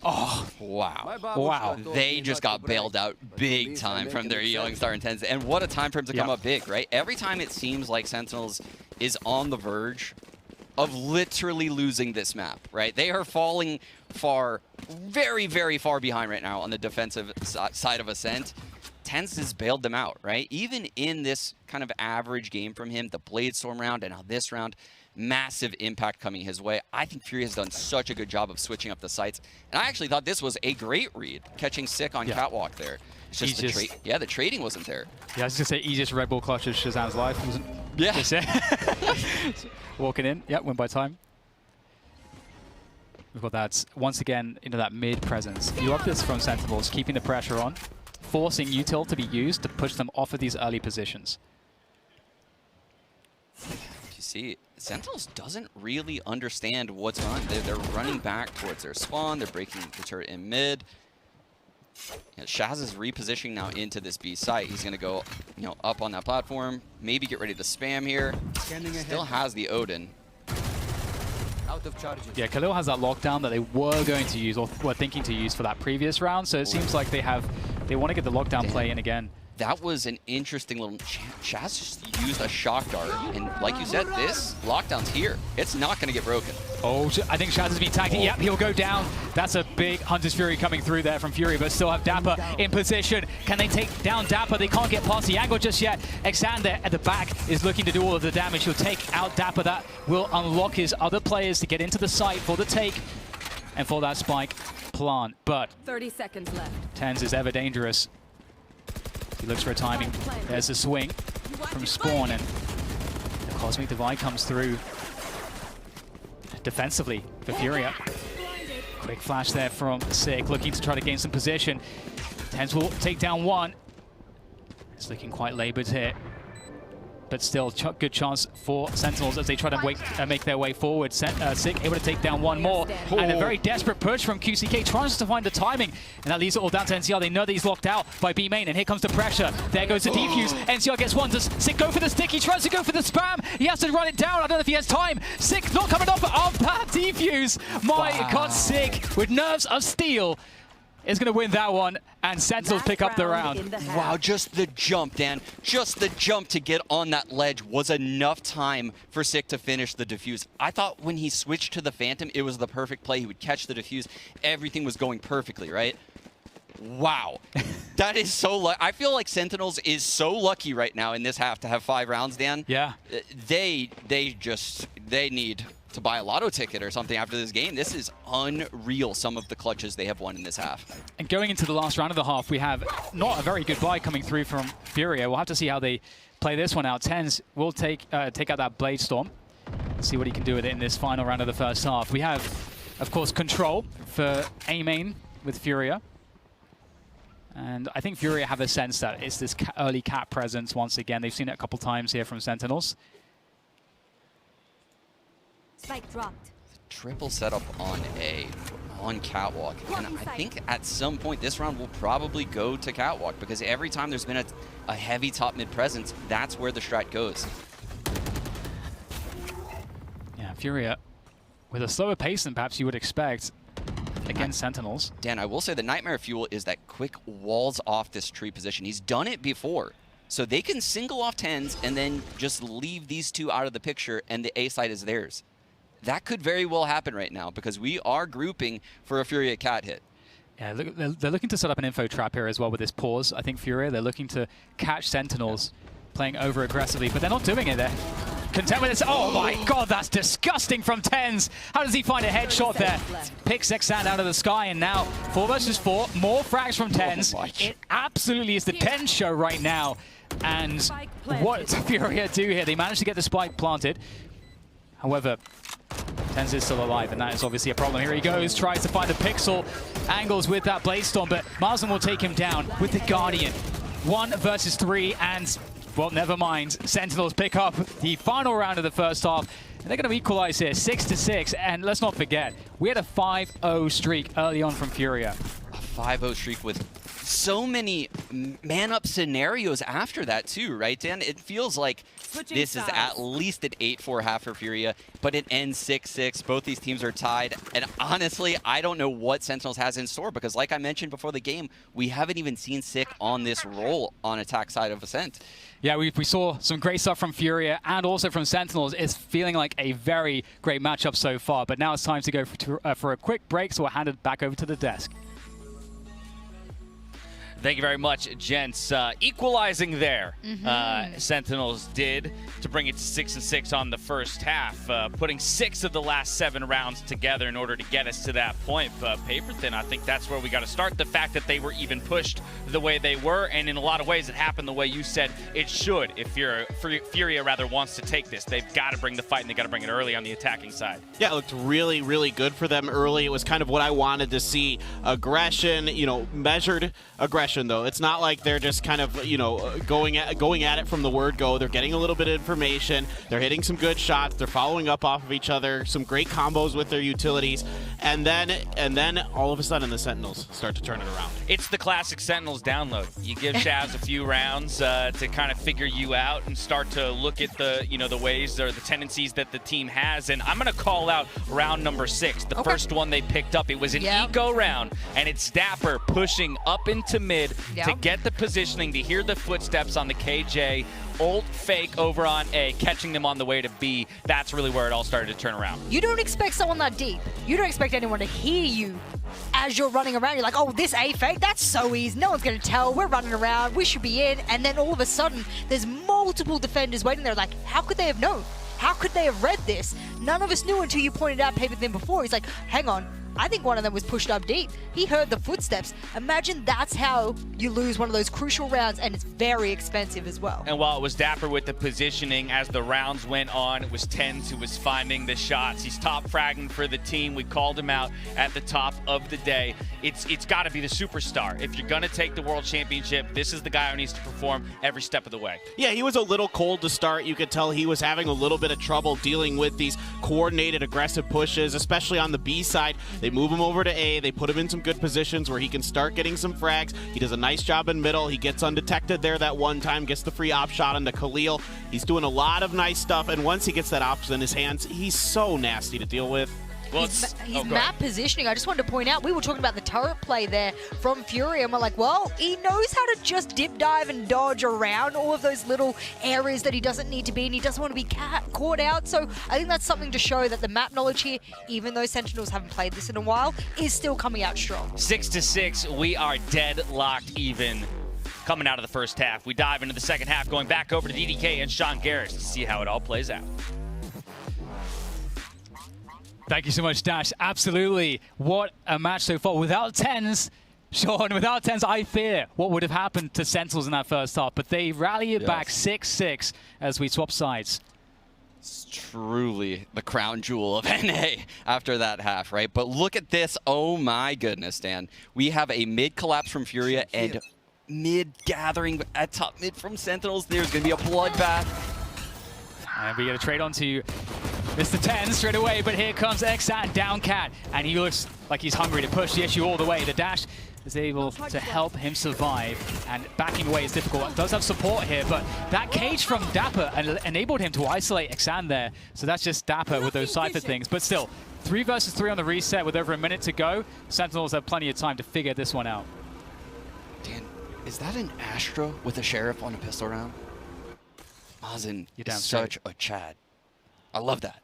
Oh, wow. Wow. They just got bailed out big time from their young star in TenZ. And what a time for him to come up big, right? Every time it seems like Sentinels is on the verge of literally losing this map, right? They are falling far, very, very far behind right now on the defensive side of Ascent. TenZ has bailed them out, right? Even in this kind of average game from him, the Bladestorm round and now this round, massive impact coming his way. I think Furia has done such a good job of switching up the sites. And I actually thought this was a great read, catching Sick on Catwalk there. It's just the trading wasn't there. Yeah, I was going to say, easiest Red Bull clutch of Shazam's life. Wasn't walking in. Yeah, win by time. We've got that, once again, into that mid presence. You love this from Sentinels, keeping the pressure on, forcing util to be used to push them off of these early positions. You see, Sentinels doesn't really understand what's going on. They're running back towards their spawn. They're breaking the turret in mid. Shaz is repositioning now into this B site. He's going to go, up on that platform. Maybe get ready to spam here. Still has the Odin. Out of charges. Yeah, Khalil has that lockdown that they were going to use or were thinking to use for that previous round. So it seems like they want to get the lockdown play in again. That was an interesting little... Shaz just used a shock dart, and like you said, this lockdown's here. It's not going to get broken. Oh, I think Shaz has been tagged. Yep, he'll go down. That's a big Hunter's Fury coming through there from Fury, but still have Dapper in position. Can they take down Dapper? They can't get past the angle just yet. Xander at the back is looking to do all of the damage. He'll take out Dapper. That will unlock his other players to get into the site for the take and for that spike plant. But 30 seconds left. TenZ is ever dangerous. He looks for a timing. There's a swing from Spawn, and the Cosmic Divide comes through defensively for Furia. Quick flash there from Sick, looking to try to gain some position. TenZ will take down one. It's looking quite labored here. but still good chance for Sentinels as they try to make their way forward. Sick able to take down one more, and a very desperate push from QCK, trying to find the timing, and that leaves it all down to NCR. They know that he's locked out by B main, and here comes the pressure. There goes the defuse. NCR gets one. Does Sick go for the stick? He tries to go for the spam. He has to run it down. I don't know if he has time. Sick not coming off of that defuse. My God, Sick with nerves of steel is going to win that one, and Sentinels pick up the round. Wow, just the jump, Dan. Just the jump to get on that ledge was enough time for Sick to finish the defuse. I thought when he switched to the Phantom, it was the perfect play. He would catch the defuse. Everything was going perfectly, right? Wow. That is so I feel like Sentinels is so lucky right now in this half to have 5 rounds, Dan. Yeah. They need to buy a lotto ticket or something after this game. This is unreal, some of the clutches they have won in this half. And going into the last round of the half, we have not a very good buy coming through from Furia. We'll have to see how they play this one out. Tens will take out that Blade Storm, see what he can do with it in this final round of the first half. We have, of course, Control for A main with Furia. And I think Furia have a sense that it's this early cat presence once again. They've seen it a couple times here from Sentinels. Spike dropped. Triple setup on Catwalk. And I think at some point this round will probably go to Catwalk, because every time there's been a heavy top mid presence, that's where the strat goes. Yeah, Furia with a slower pace than perhaps you would expect against Sentinels. Dan, I will say the Nightmare Fuel is that quick walls off this tree position. He's done it before. So they can single off Tens and then just leave these two out of the picture, and the A side is theirs. That could very well happen right now, because we are grouping for a Furia cat hit. Yeah, they're looking to set up an info trap here as well with this pause. I think Furia, they're looking to catch Sentinels playing over aggressively, but they're not doing it there. Content with this. Oh my God, that's disgusting from Tens. How does he find a headshot there? Picks Xand out of the sky, and now 4 versus 4. More frags from Tens. It absolutely is the Tens show right now. And what does Furia do here? They managed to get the spike planted. However, Tens is still alive, and that is obviously a problem. Here he goes, tries to find the pixel angles with that Blade Storm, but Marsden will take him down with the Guardian. 1 versus 3, and, well, never mind. Sentinels pick up the final round of the first half, and they're going to equalize here, 6-6. And let's not forget, we had a 5-0 streak early on from Furia. A 5-0 streak with so many man-up scenarios after that too, right, Dan? It feels like this is at least an 8-4 half for Furia, but it ends 6-6. Both these teams are tied, and honestly, I don't know what Sentinels has in store, because like I mentioned before the game, we haven't even seen Sick on this roll on attack side of Ascent. Yeah, we saw some great stuff from Furia and also from Sentinels. It's feeling like a very great matchup so far, but now it's time to go for a quick break, so we'll hand it back over to the desk. Thank you very much, gents. Equalizing there, Sentinels did to bring it to 6-6 on the first half, putting 6 of the last 7 rounds together in order to get us to that point. But Paperthin, I think that's where we got to start. The fact that they were even pushed the way they were, and in a lot of ways it happened the way you said it should. If Furia rather wants to take this, they've got to bring the fight, and they got to bring it early on the attacking side. Yeah, it looked really, really good for them early. It was kind of what I wanted to see. Aggression, measured aggression. Though it's not like they're just kind of going at it from the word go. They're getting a little bit of information. They're hitting some good shots. They're following up off of each other. Some great combos with their utilities, and then all of a sudden the Sentinels start to turn it around. It's the classic Sentinels download. You give Shaz a few rounds to kind of figure you out and start to look at the the ways or the tendencies that the team has. And I'm going to call out round number 6, the first one they picked up. It was an eco round, and it's Dapper pushing up into mid to get the positioning, to hear the footsteps on the KJ, ult fake over on A, catching them on the way to B. That's really where it all started to turn around. You don't expect someone that deep. You don't expect anyone to hear you as you're running around. You're like, oh, this A fake, that's so easy. No one's going to tell. We're running around. We should be in. And then all of a sudden, there's multiple defenders waiting there like, how could they have known? How could they have read this? None of us knew until you pointed out Paperthin before. He's like, hang on. I think one of them was pushed up deep. He heard the footsteps. Imagine that's how you lose one of those crucial rounds, and it's very expensive as well. And while it was Dapper with the positioning, as the rounds went on, it was TenZ who was finding the shots. He's top fragging for the team. We called him out at the top of the day. It's got to be the superstar. If you're going to take the World Championship, this is the guy who needs to perform every step of the way. Yeah, he was a little cold to start. You could tell he was having a little bit of trouble dealing with these coordinated, aggressive pushes, especially on the B side. They move him over to A. They put him in some good positions where he can start getting some frags. He does a nice job in middle. He gets undetected there that one time, gets the free op shot onto Khalil. He's doing a lot of nice stuff, and once he gets that ops in his hands, he's so nasty to deal with. Well, he's map positioning. I just wanted to point out, we were talking about the turret play there from Furia, and we're like, well, he knows how to just dip dive and dodge around all of those little areas that he doesn't need to be, and he doesn't want to be caught out. So I think that's something to show that the map knowledge here, even though Sentinels haven't played this in a while, is still coming out strong. 6-6, we are deadlocked even coming out of the first half. We dive into the second half, going back over to DDK and Sean Garris to see how it all plays out. Thank you so much, Dash. Absolutely. What a match so far. Without TenZ, Sean, without TenZ, I fear what would have happened to Sentinels in that first half. But they rally it back 6-6 as we swap sides. It's truly the crown jewel of NA after that half, right? But look at this. Oh, my goodness, Dan. We have a mid collapse from Furia and mid gathering at top mid from Sentinels. There's going to be a bloodbath. And we get a trade on to Mr. TenZ straight away, but here comes Xan down cat, and he looks like he's hungry to push the issue all the way. The dash is able to help him survive, and backing away is difficult. Does have support here, but that cage from Dapper enabled him to isolate Xan there. So that's just Dapper with those Cypher things. But still, 3 versus 3 on the reset with over a minute to go. Sentinels have plenty of time to figure this one out. Dan, is that an Astra with a Sheriff on a pistol round? Mazen is such a Chad. I love that.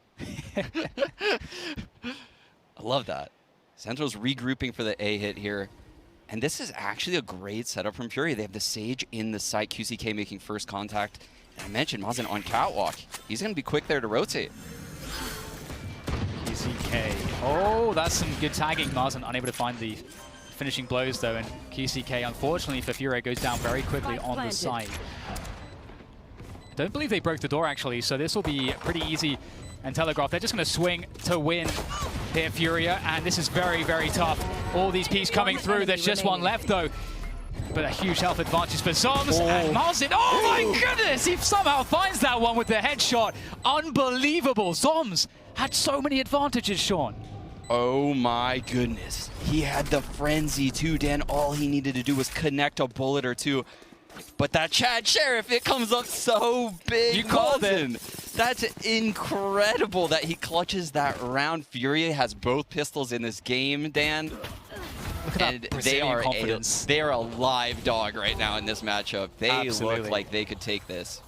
I love that. Sentinels regrouping for the A hit here. And this is actually a great setup from Furia. They have the Sage in the site, QCK making first contact. And I mentioned Mazen on catwalk. He's going to be quick there to rotate. QCK. Oh, that's some good tagging. Mazen unable to find the finishing blows though. And QCK, unfortunately for Furia, goes down very quickly on the side. Don't believe they broke the door, actually, so this will be pretty easy and telegraphed. They're just going to swing to win here, Furia, and this is very, very tough. All these peaks coming through. There's just one left, though. But a huge health advantage for Zoms, and Mazen, oh my goodness! He somehow finds that one with the headshot. Unbelievable. Zoms had so many advantages, Sean. Oh my goodness. He had the frenzy, too, Dan. All he needed to do was connect a bullet or two. But that Chad Sheriff, it comes up so big. You called it. That's incredible that he clutches that round. Furia has both pistols in this game, Dan. Look at that Brazilian confidence. They are a live dog right now in this matchup. They Absolutely. look like they could take this.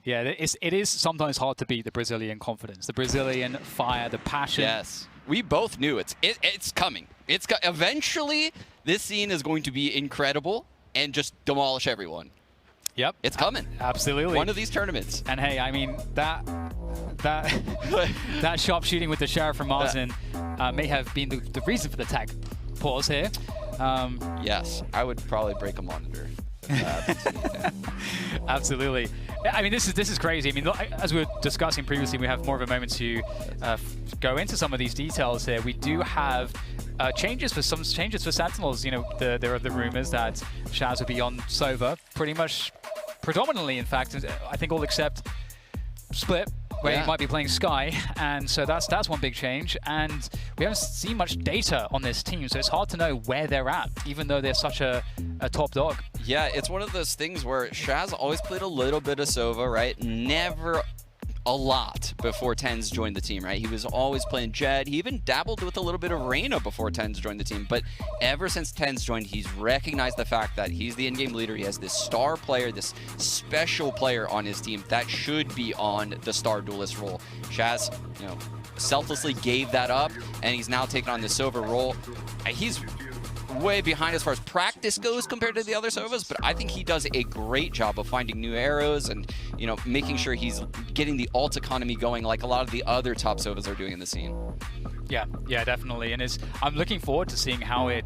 Yeah, it is sometimes hard to beat the Brazilian confidence, the Brazilian fire, the passion. Yes, we both knew it's coming. Eventually, this scene is going to be incredible and just demolish everyone. Yep. It's coming. Absolutely. One of these tournaments. And hey, I mean, that sharp shooting with the Sheriff from Mazen may have been the reason for the tag pause here. Yes, I would probably break a monitor. Absolutely. I mean, this is crazy. I mean, as we were discussing previously, we have more of a moment to go into some of these details here. We do have changes for Sentinels. You know, there are the rumors that Shaz will be on Sova, predominantly, in fact, I think all except Split, where he might be playing Sky, and so that's one big change. And we haven't seen much data on this team, so it's hard to know where they're at, even though they're such a top dog. Yeah, it's one of those things where Shaz always played a little bit of Sova, right? Never a lot before TenZ joined the team, right? He was always playing Jett. He even dabbled with a little bit of Reyna before TenZ joined the team. But ever since TenZ joined, he's recognized the fact that he's the in-game leader. He has this star player, this special player on his team that should be on the star duelist role. Shaz, you know, selflessly gave that up, and he's now taken on the Sova role. He's way behind as far as practice goes compared to the other Sovas, but I think he does a great job of finding new arrows and, you know, making sure he's getting the ult economy going like a lot of the other top Sovas are doing in the scene. Yeah, definitely. And I'm looking forward to seeing how it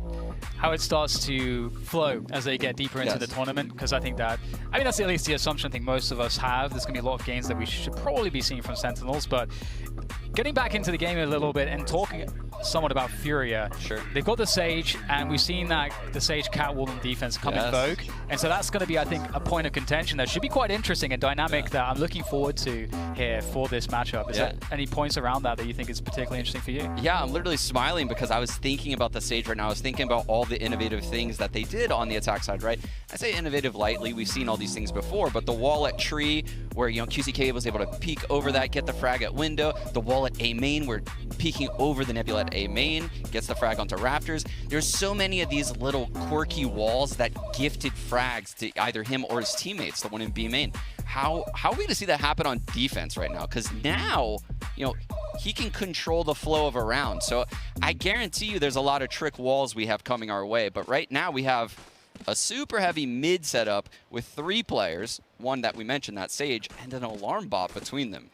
starts to flow as they get deeper into the tournament, because I think that's at least the assumption I think most of us have. There's going to be a lot of games that we should probably be seeing from Sentinels, but getting back into the game a little bit and talking somewhat about Furia. Sure. They've got the Sage, and we've seen that the Sage catwall and defense come in vogue, and so that's going to be, I think, a point of contention that should be quite interesting and dynamic that I'm looking forward to here for this matchup. Is there any points around that you think is particularly interesting for you? Yeah, I'm literally smiling because I was thinking about the Sage right now. I was thinking about all the innovative things that they did on the attack side, right? I say innovative lightly. We've seen all these things before, but the wall at tree, where, you know, QCK was able to peek over that, get the frag at window. The wall at A main, where peeking over the Nebula at A main, gets the frag onto Raptors. There's so many of these little quirky walls that gifted frags to either him or his teammates, the one in B main. How are we going to see that happen on defense right now? Because now, you know, he can control the flow of a round. So I guarantee you there's a lot of trick walls we have coming our way. But right now we have a super heavy mid setup with 3 players, one that we mentioned, that Sage, and an alarm bot between them.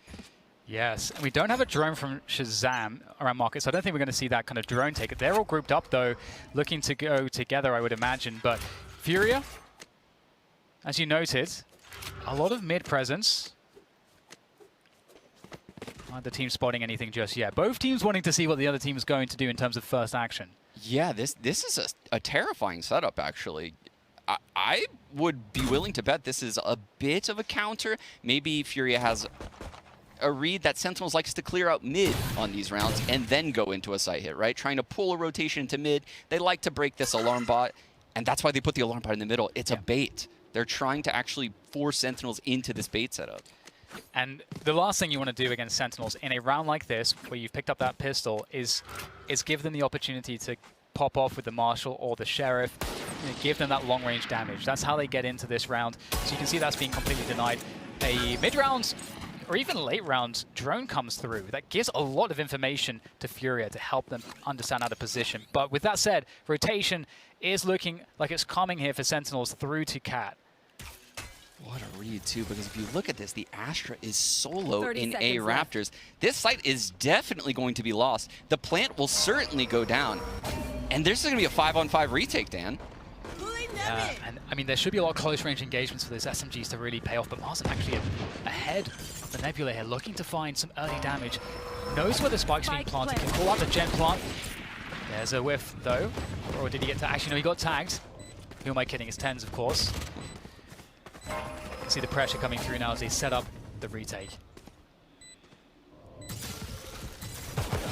Yes, and we don't have a drone from Shazam around market, so I don't think we're going to see that kind of drone take it. They're all grouped up, though, looking to go together, I would imagine. But Furia, as you noted, a lot of mid presence. Not the team spotting anything just yet. Both teams wanting to see what the other team is going to do in terms of first action. Yeah, this is a terrifying setup, actually. I would be willing to bet this is a bit of a counter. Maybe Furia has a read that Sentinels likes to clear out mid on these rounds and then go into a site hit, right? Trying to pull a rotation into mid. They like to break this alarm bot, and that's why they put the alarm bot in the middle. It's a bait. They're trying to actually force Sentinels into this bait setup. And the last thing you want to do against Sentinels in a round like this, where you've picked up that pistol, is give them the opportunity to pop off with the Marshal or the Sheriff, you know, give them that long-range damage. That's how they get into this round. So you can see that's being completely denied. A mid-round or even late-round drone comes through. That gives a lot of information to Furia to help them understand how to position. But with that said, rotation is looking like it's coming here for Sentinels through to Cat. What a read, too, because if you look at this, the Astra is solo in A Raptors. Left. This site is definitely going to be lost. The plant will certainly go down. And there's going to be a 5-on-5 retake, Dan. And I mean, there should be a lot of close-range engagements for those SMGs to really pay off, but Mars actually ahead of the Nebula here, looking to find some early damage. Knows where the spike's being planted, can pull out the gen plant. There's a whiff, though. Or did he get to... Actually, no, he got tagged. Who am I kidding? It's Tens, of course. You can see the pressure coming through now as they set up the retake.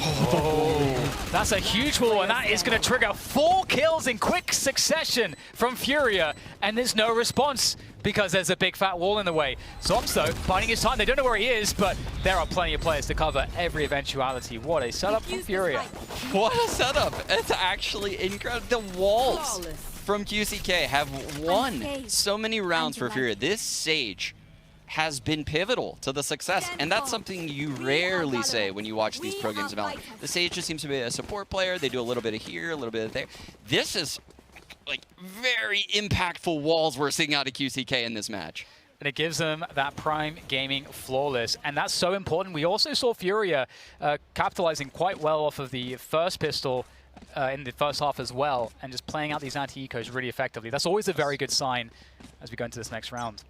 Oh, that's a huge wall, and that is going to trigger 4 kills in quick succession from Furia, and there's no response because there's a big fat wall in the way. Zombs, though, biding his time. They don't know where he is, but there are plenty of players to cover every eventuality. What a setup from Furia. What a setup. It's actually incredible. The walls from QCK have won so many rounds for Furia. This Sage has been pivotal to the success, and that's something you rarely say when you watch these pro games of VALORANT. The Sage just seems to be a support player. They do a little bit of here, a little bit of there. This is like very impactful walls we're seeing out of QCK in this match. And it gives them that prime gaming flawless, and that's so important. We also saw Furia capitalizing quite well off of the first pistol in the first half as well, and just playing out these anti-ecos really effectively. That's always a very good sign as we go into this next round.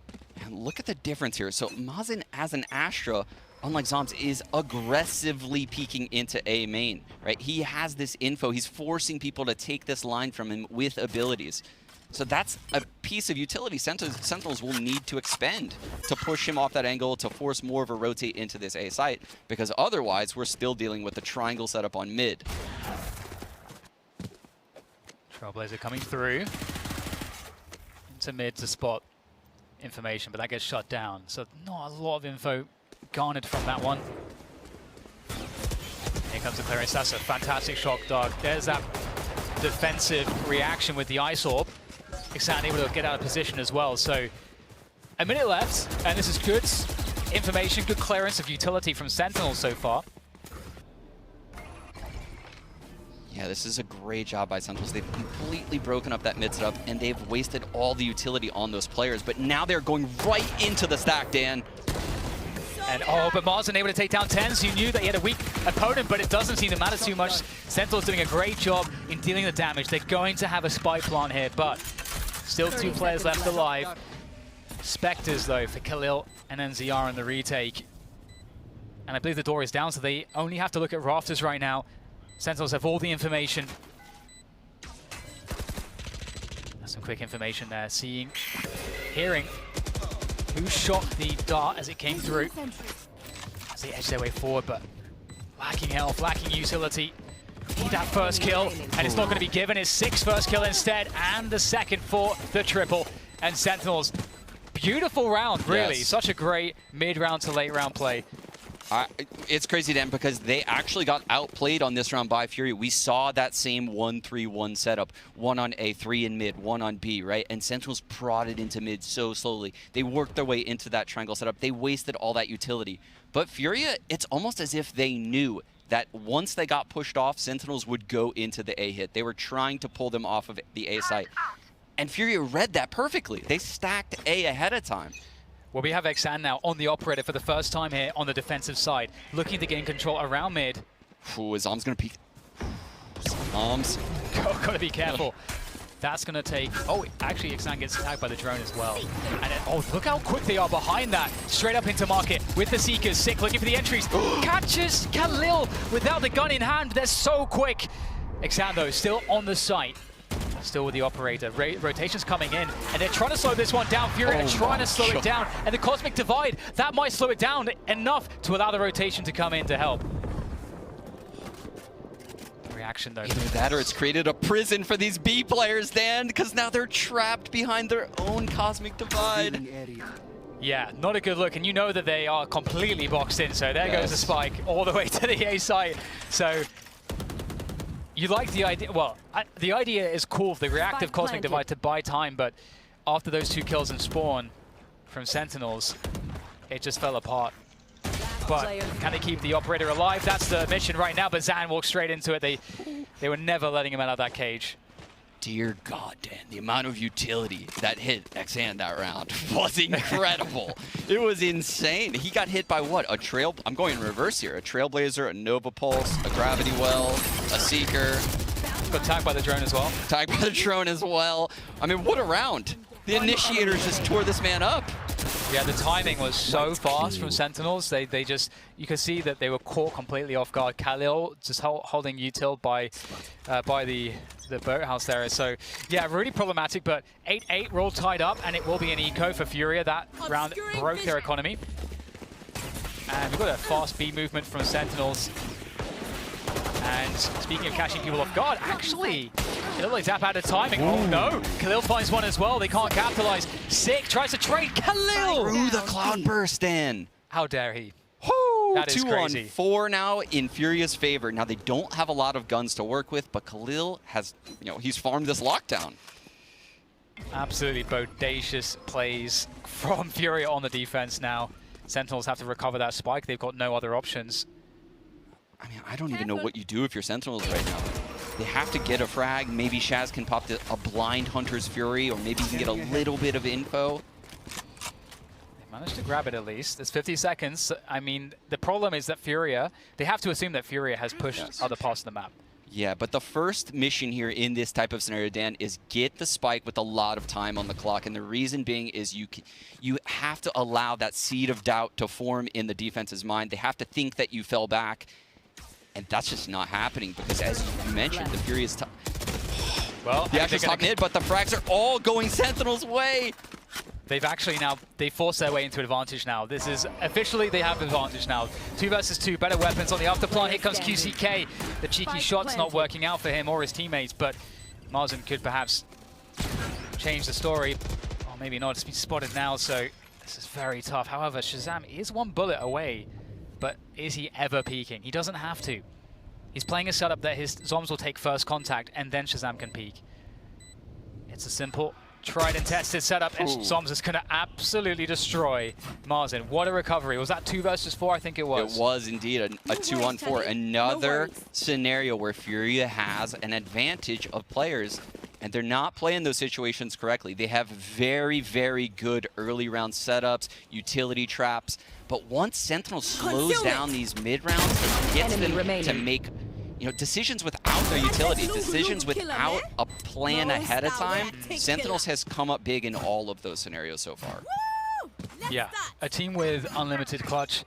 And look at the difference here. So Mazin as an Astra, unlike Zombs, is aggressively peeking into A main, right? He has this info. He's forcing people to take this line from him with abilities. So that's a piece of utility Sentinels will need to expend to push him off that angle, to force more of a rotate into this A site, because otherwise we're still dealing with the triangle setup on mid. Trailblazer coming through into mid to spot information, but that gets shut down. So not a lot of info garnered from that one. Here comes the clearance. That's a fantastic shock dart. There's that defensive reaction with the Ice Orb. Xan able to get out of position as well. So a minute left, and this is good information, good clearance of utility from Sentinels so far. Yeah, this is a great job by Sentinels. They've completely broken up that mid setup, and they've wasted all the utility on those players. But now they're going right into the stack, Dan. And but Marsden able to take down 10, so you knew that he had a weak opponent, but it doesn't seem to matter too much. Sentinels doing a great job in dealing the damage. They're going to have a spy plant here, but still 2 players left alive. Spectres, though, for Khalil and then ZR in the retake. And I believe the door is down, so they only have to look at rafters right now. Sentinels have all the information. That's some quick information there. Seeing, hearing who shot the dart as it came through. As they edge their way forward, but lacking health, lacking utility. Need that first kill, and it's not going to be given. His 6th first kill instead, and the 2nd for the triple. And Sentinels, beautiful round, really. Yes. Such a great mid-round to late-round play. It's crazy, Dan, because they actually got outplayed on this round by Furia. We saw that same 1-3-1 setup. 1 on A, 3 in mid, 1 on B, right? And Sentinels prodded into mid so slowly. They worked their way into that triangle setup. They wasted all that utility. But Furia, it's almost as if they knew that once they got pushed off, Sentinels would go into the A hit. They were trying to pull them off of the A site. And Furia read that perfectly. They stacked A ahead of time. Well, we have Xan now on the operator for the first time here on the defensive side, looking to gain control around mid. Ooh, his arm's gonna peek. Arms. Gotta be careful. That's gonna take. Oh, actually, Xan gets tagged by the drone as well. And then, oh, look how quick they are behind that. Straight up into market with the Seekers. Sick looking for the entries. Catches Khalil without the gun in hand. They're so quick. Xan, though, still on the site. Still with the operator. Rotations coming in, and they're trying to slow this one down. Furia are trying to slow it down, and the Cosmic Divide, that might slow it down enough to allow the rotation to come in to help. Reaction, though. Either that or it's created a prison for these B players, Dan, because now they're trapped behind their own Cosmic Divide. Yeah, not a good look, and you know that they are completely boxed in, so there goes the spike all the way to the A site. So you like the idea, well, the idea is cool, the reactive Cosmic Divide to buy time, but after those 2 kills in spawn from Sentinels, it just fell apart. But can they keep the operator alive? That's the mission right now, but Zan walks straight into it. They were never letting him out of that cage. Dear God, Dan, the amount of utility that hit Xan that round was incredible. It was insane. He got hit by what? A trail, I'm going in reverse here. A Trailblazer, a Nova Pulse, a Gravity Well, a Seeker. Got tagged by the drone as well. Tagged by the drone as well. I mean, what a round. The Initiators just tore this man up. Yeah, the timing was so fast from Sentinels. They just, you could see that they were caught completely off guard. Khalil just holding util by the boathouse there. So yeah, really problematic, but 8-8, we're all tied up, and it will be an eco for Furia. That round broke their economy. And we've got a fast B movement from Sentinels. And speaking of catching people off guard, actually, it looked like Zap out of timing. Oh no, Khalil finds one as well. They can't capitalize. Sick tries to trade. Khalil! Through the cloud burst in. How dare he? Woo! That is 2 crazy. on 4 now in Furia's favor. Now they don't have a lot of guns to work with, but Khalil has, he's farmed this lockdown. Absolutely bodacious plays from Furia on the defense now. Sentinels have to recover that spike. They've got no other options. I mean, I don't even know what you do if you're Sentinels right now. They have to get a frag. Maybe Shaz can pop a blind Hunter's Fury, or maybe he can get a little bit of info. They managed to grab it at least. There's 50 seconds. I mean, the problem is that Furia, they have to assume that Furia has pushed other parts of the map. Yeah, but the first mission here in this type of scenario, Dan, is get the spike with a lot of time on the clock. And the reason being is you have to allow that seed of doubt to form in the defense's mind. They have to think that you fell back. And that's just not happening because, as you mentioned, the Furious top. Well, the actual top mid, but the frags are all going Sentinel's way. They've actually now, they forced their way into advantage now. This is, officially they have advantage now. 2 versus 2, better weapons on the afterplan. Here comes QCK. The cheeky shot's not working out for him or his teammates, but Marsden could perhaps change the story. Or maybe not, it's been spotted now, so this is very tough. However, Shazam is 1 bullet away, but is he ever peeking? He doesn't have to. He's playing a setup that his Zoms will take first contact and then Shazam can peek. It's a simple tried and tested setup, and Soms is going to absolutely destroy Marzen. What a recovery. Was that 2 versus 4? I think it was. It was indeed a 2-on-4. Another scenario where Furia has an advantage of players, and they're not playing those situations correctly. They have very, very good early round setups, utility traps, but once Sentinels slows down these mid rounds and gets them to make decisions without their utility, decisions without a plan ahead of time, Sentinels has come up big in all of those scenarios so far. Yeah, a team with unlimited clutch.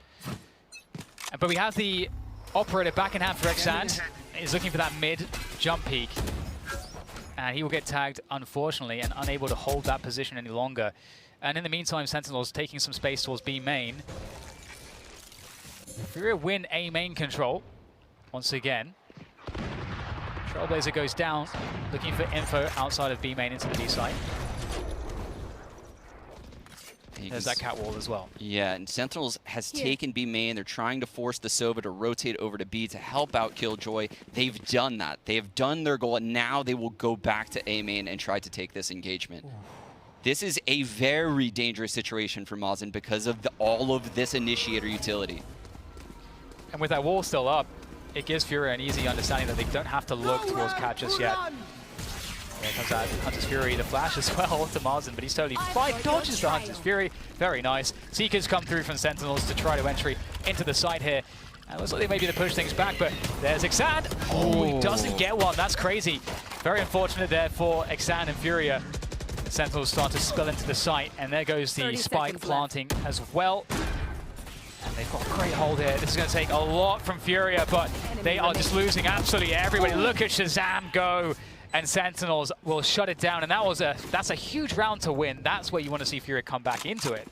But we have the operator back in hand for Xand. He's looking for that mid jump peak. And he will get tagged, unfortunately, and unable to hold that position any longer. And in the meantime, Sentinels taking some space towards B main. Furia win A main control once again. Trailblazer goes down, looking for info outside of B main into the B site. There's that cat wall as well. Yeah, and Sentinels has taken B main. They're trying to force the Sova to rotate over to B to help out Killjoy. They've done that. They have done their goal, and now they will go back to A main and try to take this engagement. This is a very dangerous situation for Marzen because of all of this initiator utility. And with that wall still up, it gives Furia an easy understanding that they don't have to look towards cat just yet. There comes out Hunter's Fury, the flash as well to Marzen, but he's totally fine. Dodges the Hunter's Fury. Very nice. Seekers come through from Sentinels to try to entry into the site here. And looks like they may be to push things back, but there's Xand. Oh, he doesn't get one. That's crazy. Very unfortunate there for Xand and Furia. The Sentinels start to spill into the site, and there goes the spike planting as well. And they've got a great hold here. This is going to take a lot from Furia, but they are just losing absolutely everybody. Look at Shazam go, and Sentinels will shut it down. And that's a huge round to win. That's where you want to see Furia come back into it.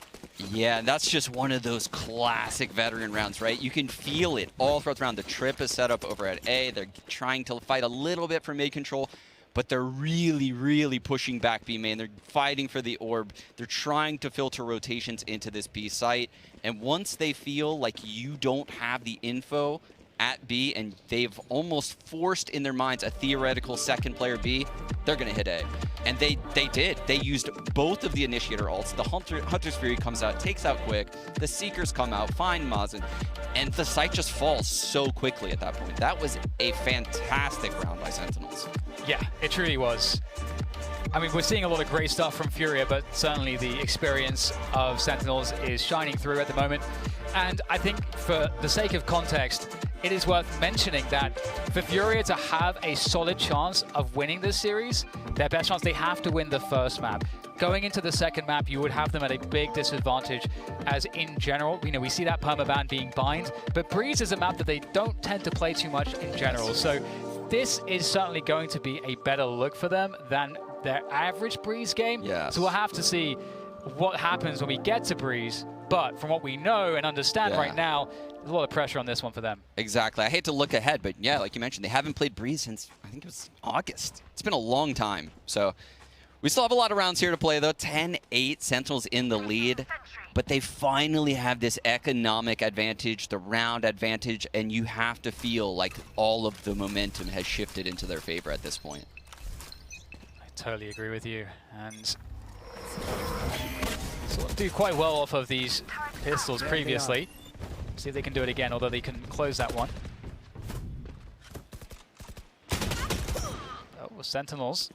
Yeah, that's just one of those classic veteran rounds, right? You can feel it all throughout the round. The trip is set up over at A. They're trying to fight a little bit for mid control, but they're really, really pushing back B main. They're fighting for the orb. They're trying to filter rotations into this B site. And once they feel like you don't have the info at B, and they've almost forced in their minds a theoretical second player B, they're going to hit A. And they did. They used both of the initiator ults. The Hunter's Fury comes out, takes out quick. The Seekers come out, find Marzen. And the site just falls so quickly at that point. That was a fantastic round by Sentinels. Yeah, it truly was. I mean, we're seeing a lot of great stuff from Furia, but certainly the experience of Sentinels is shining through at the moment. And I think for the sake of context, it is worth mentioning that for Furia to have a solid chance of winning this series, their best chance, they have to win the first map. Going into the second map, you would have them at a big disadvantage, as in general, we see that permaban being bind, but Breeze is a map that they don't tend to play too much in general. So this is certainly going to be a better look for them than their average Breeze game. Yes. So we'll have to see what happens when we get to Breeze. But from what we know and understand right now, there's a lot of pressure on this one for them. Exactly. I hate to look ahead, but yeah, like you mentioned, they haven't played Breeze since, I think it was August. It's been a long time. So we still have a lot of rounds here to play, though. 10-8, Sentinels in the lead. But they finally have this economic advantage, the round advantage, and you have to feel like all of the momentum has shifted into their favor at this point. I totally agree with you. And so do quite well off of these pistols previously. See if they can do it again, although they can close that one. Oh, Sentinels.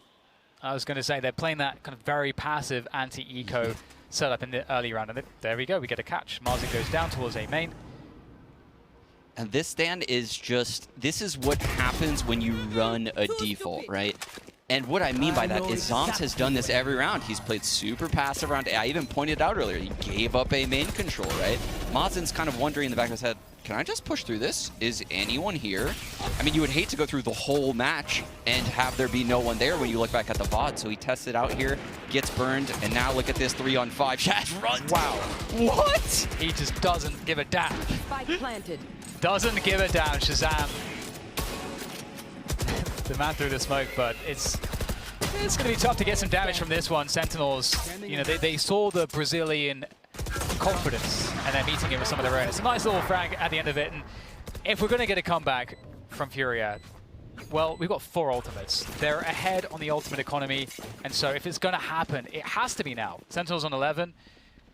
I was going to say they're playing that kind of very passive anti-eco setup in the early round, and there we go. We get a catch. Marzen goes down towards A main. And this stand is just, this is what happens when you run a default, right? And what I mean by that is Zoms has done this every round. He's played super passive around A. I even pointed out earlier, he gave up A main control, right? Marzen's kind of wondering in the back of his head, can I just push through this? Is anyone here? I mean, you would hate to go through the whole match and have there be no one there when you look back at the VOD. So he tests it out here, gets burned, and now look at this 3-on-5. Shaz runs. Wow. What? He just doesn't give a damn. Spike planted. Doesn't give a damn, Shazam. The man through the smoke, but it's going to be tough to get some damage from this one. Sentinels, they saw the Brazilian confidence and they're meeting it with some of their own. It's a nice little frag at the end of it, and if we're going to get a comeback from Furia, well, we've got 4 ultimates. They're ahead on the ultimate economy, and so if it's going to happen, it has to be now. Sentinels on 11.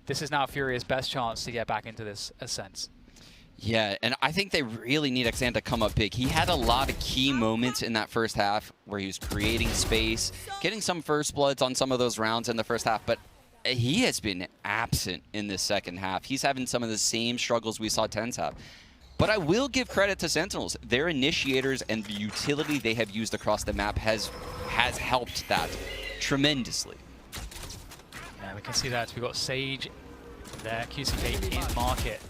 This is now Furia's best chance to get back into this ascent. Yeah, and I think they really need Xan to come up big. He had a lot of key moments in that first half where he was creating space, getting some first bloods on some of those rounds in the first half, but he has been absent in this second half. He's having some of the same struggles we saw TenZ have. But I will give credit to Sentinels. Their initiators and the utility they have used across the map has helped that tremendously. Yeah, we can see that. We've got Sage there, QCK in market.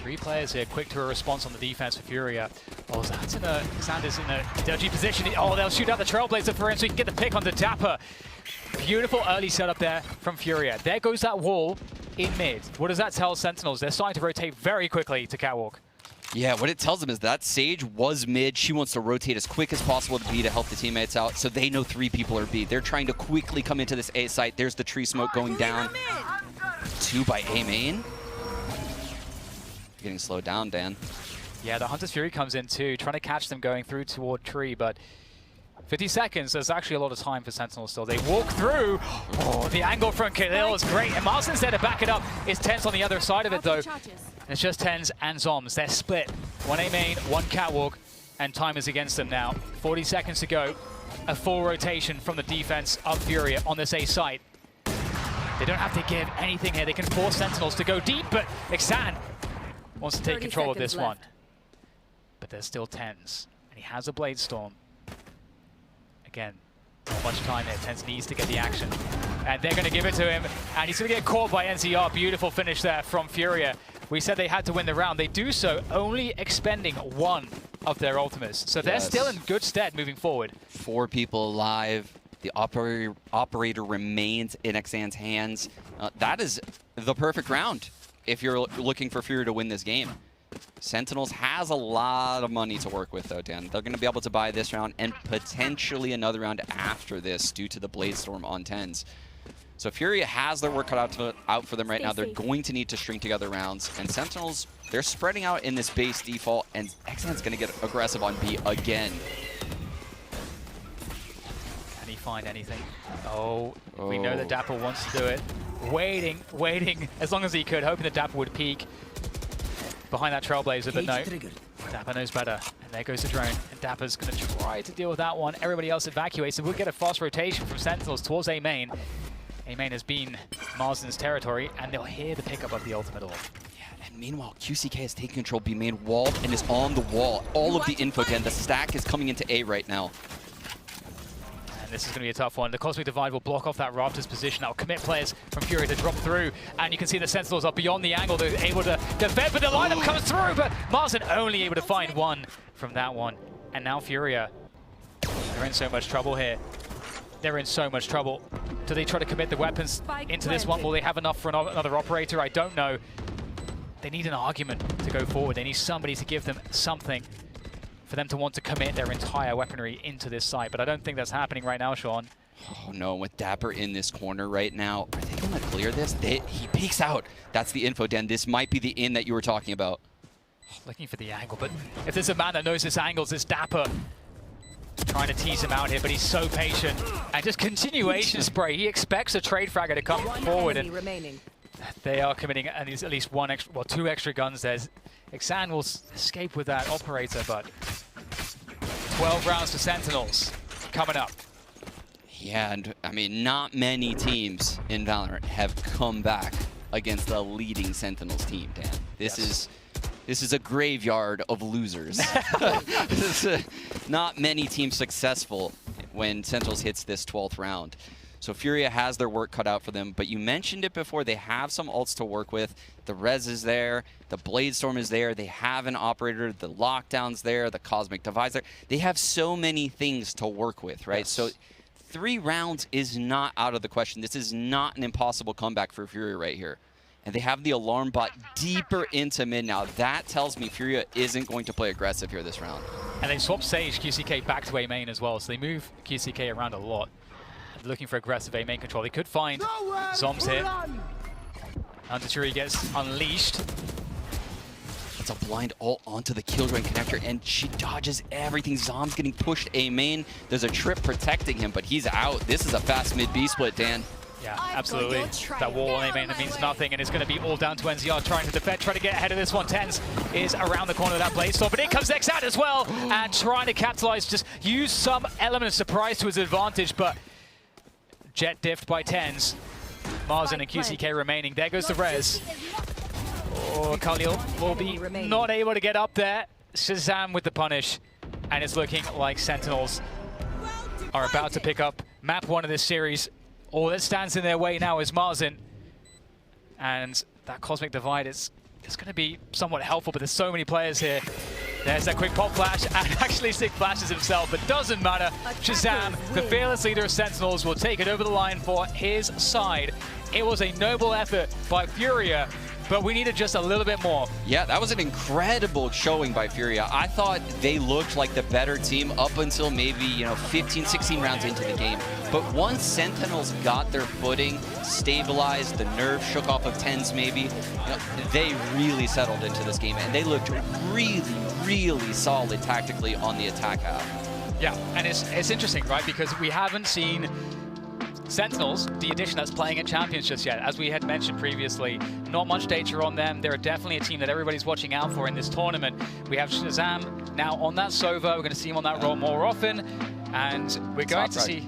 3 players here, quick to a response on the defense for Furia. Oh, Xander's in a dodgy position. Oh, they'll shoot out the Trailblazer for him so he can get the pick onto Dapper. Beautiful early setup there from Furia. There goes that wall in mid. What does that tell Sentinels? They're starting to rotate very quickly to Catwalk. Yeah, what it tells them is that Sage was mid. She wants to rotate as quick as possible to B to help the teammates out, so they know 3 people are B. They're trying to quickly come into this A site. There's the tree smoke going down. 2 by A main. Getting slowed down, Dan. Yeah, the Hunter's Fury comes in too, trying to catch them going through toward tree, but 50 seconds, there's actually a lot of time for Sentinels still. They walk through. Oh, the angle from Khalil is great, and Marston's there to back it up. It's TenZ on the other side of it though. And it's just TenZ and Zoms. They're split. 1 A main, 1 Catwalk, and time is against them now. 40 seconds to go. A full rotation from the defense of Furia on this A site. They don't have to give anything here. They can force Sentinels to go deep, but Xan wants to take control of this one. But there's still TenZ, and he has a Blade Storm. Again, not much time there. TenZ needs to get the action. And they're going to give it to him, and he's going to get caught by NCR. Beautiful finish there from Furia. We said they had to win the round. They do so only expending 1 of their ultimates. So they're still in good stead moving forward. 4 people alive. The operator remains in Xan's hands. That is the perfect round if you're looking for Furia to win this game. Sentinels has a lot of money to work with though, Dan. They're going to be able to buy this round and potentially another round after this due to the Blade Storm on TenZ. So Furia has their work cut out for them right now. They're going to need to string together rounds. And Sentinels, they're spreading out in this base default, and Xan's going to get aggressive on B again. Can he find anything? Oh, we know that Dapper wants to do it. Waiting as long as he could, hoping that Dapper would peek behind that Trailblazer, but no. Dapper knows better, and there goes the drone, and Dapper's going to try to deal with that one. Everybody else evacuates, and we'll get a fast rotation from Sentinels towards A main. A main has been Marsden's territory, and they'll hear the pickup of the ultimate orb. Yeah, and meanwhile, QCK has taken control, B main walled, and is on the wall. All of the info, Dan. The stack is coming into A right now. And this is going to be a tough one. The Cosmic Divide will block off that Raptors position. That'll commit players from Fury to drop through. And you can see the Sentinels are beyond the angle. They're able to defend, but the lineup comes through. But Marsden only able to find 1 from that one. And now Furia, they're in so much trouble here. They're in so much trouble. Do they try to commit the weapons into this one? Will they have enough for another operator? I don't know. They need an argument to go forward. They need somebody to give them something for them to want to commit their entire weaponry into this site. But I don't think that's happening right now, Sean. Oh no, with Dapper in this corner right now, are they going to clear this? He peeks out. That's the info, Dan. This might be the in that you were talking about. Looking for the angle, but if there's a man that knows this angle, it's Dapper. Trying to tease him out here, but he's so patient. And just continuation spray. He expects a trade fragger to come forward, and they are committing at least 1 extra, well, 2 extra guns there. Xan will escape with that operator, but 12 rounds for Sentinels coming up. Yeah, and I mean, not many teams in Valorant have come back against the leading Sentinels team, Dan. This is a graveyard of losers. Not many teams successful when Sentinels hits this 12th round. So Furia has their work cut out for them, but you mentioned it before, they have some ults to work with. The Res is there, the Blade Storm is there, they have an operator, the Lockdown's there, the Cosmic Divide's there. They have so many things to work with, right? Yes. So 3 rounds is not out of the question. This is not an impossible comeback for Furia right here. And they have the alarm bot deeper into mid now. That tells me Furia isn't going to play aggressive here this round. And they swap Sage QCK back to A main as well, so they move QCK around a lot. Looking for aggressive A main control. They could find Zoms here. Hunter Churi gets unleashed. gets a blind ult onto the Killjoy connector, and she dodges everything. Zom's getting pushed A main. There's a trip protecting him, but he's out. This is a fast mid-B split, Dan. Yeah, absolutely. That wall on A main means nothing, and it's going to be all down to NZR trying to defend, trying to get ahead of this one. Tens is around the corner of that blade storm, but in comes Xan as well, and trying to capitalize, just use some element of surprise to his advantage, but jet diffed by Tens. Marzen and QCK remaining. There goes the res. Oh, Khalil will be not able to get up there. Shazam with the punish, and it's looking like Sentinels are about to pick up map 1 of this series. All that stands in their way now is Marzen, and that Cosmic Divide is going to be somewhat helpful, but there's so many players here. There's that quick pop flash, and actually Sig flashes himself, but doesn't matter. Shazam, the fearless leader of Sentinels, will take it over the line for his side. It was a noble effort by Furia, but we needed just a little bit more. Yeah, that was an incredible showing by Furia. I thought they looked like the better team up until maybe, 15, 16 rounds into the game. But once Sentinels got their footing, stabilized, the nerve shook off of Tens maybe, they really settled into this game, and they looked really, really solid tactically on the attack half. Yeah, and it's interesting, right? Because we haven't seen Sentinels, the addition that's playing at Champions just yet. As we had mentioned previously, not much data on them. They're definitely a team that everybody's watching out for in this tournament. We have Shazam now on that Sova. We're going to see him on that role more often. And we're going to see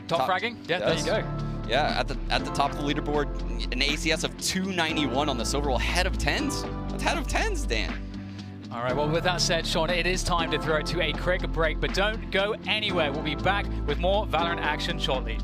top fragging. Yeah, yes. There you go. Yeah, at the top of the leaderboard, an ACS of 291 on the Sova roll, ahead of Tens. Ahead of Tens, Dan. All right, well, with that said, Sean, it is time to throw it to a quick break, but don't go anywhere. We'll be back with more Valorant action shortly.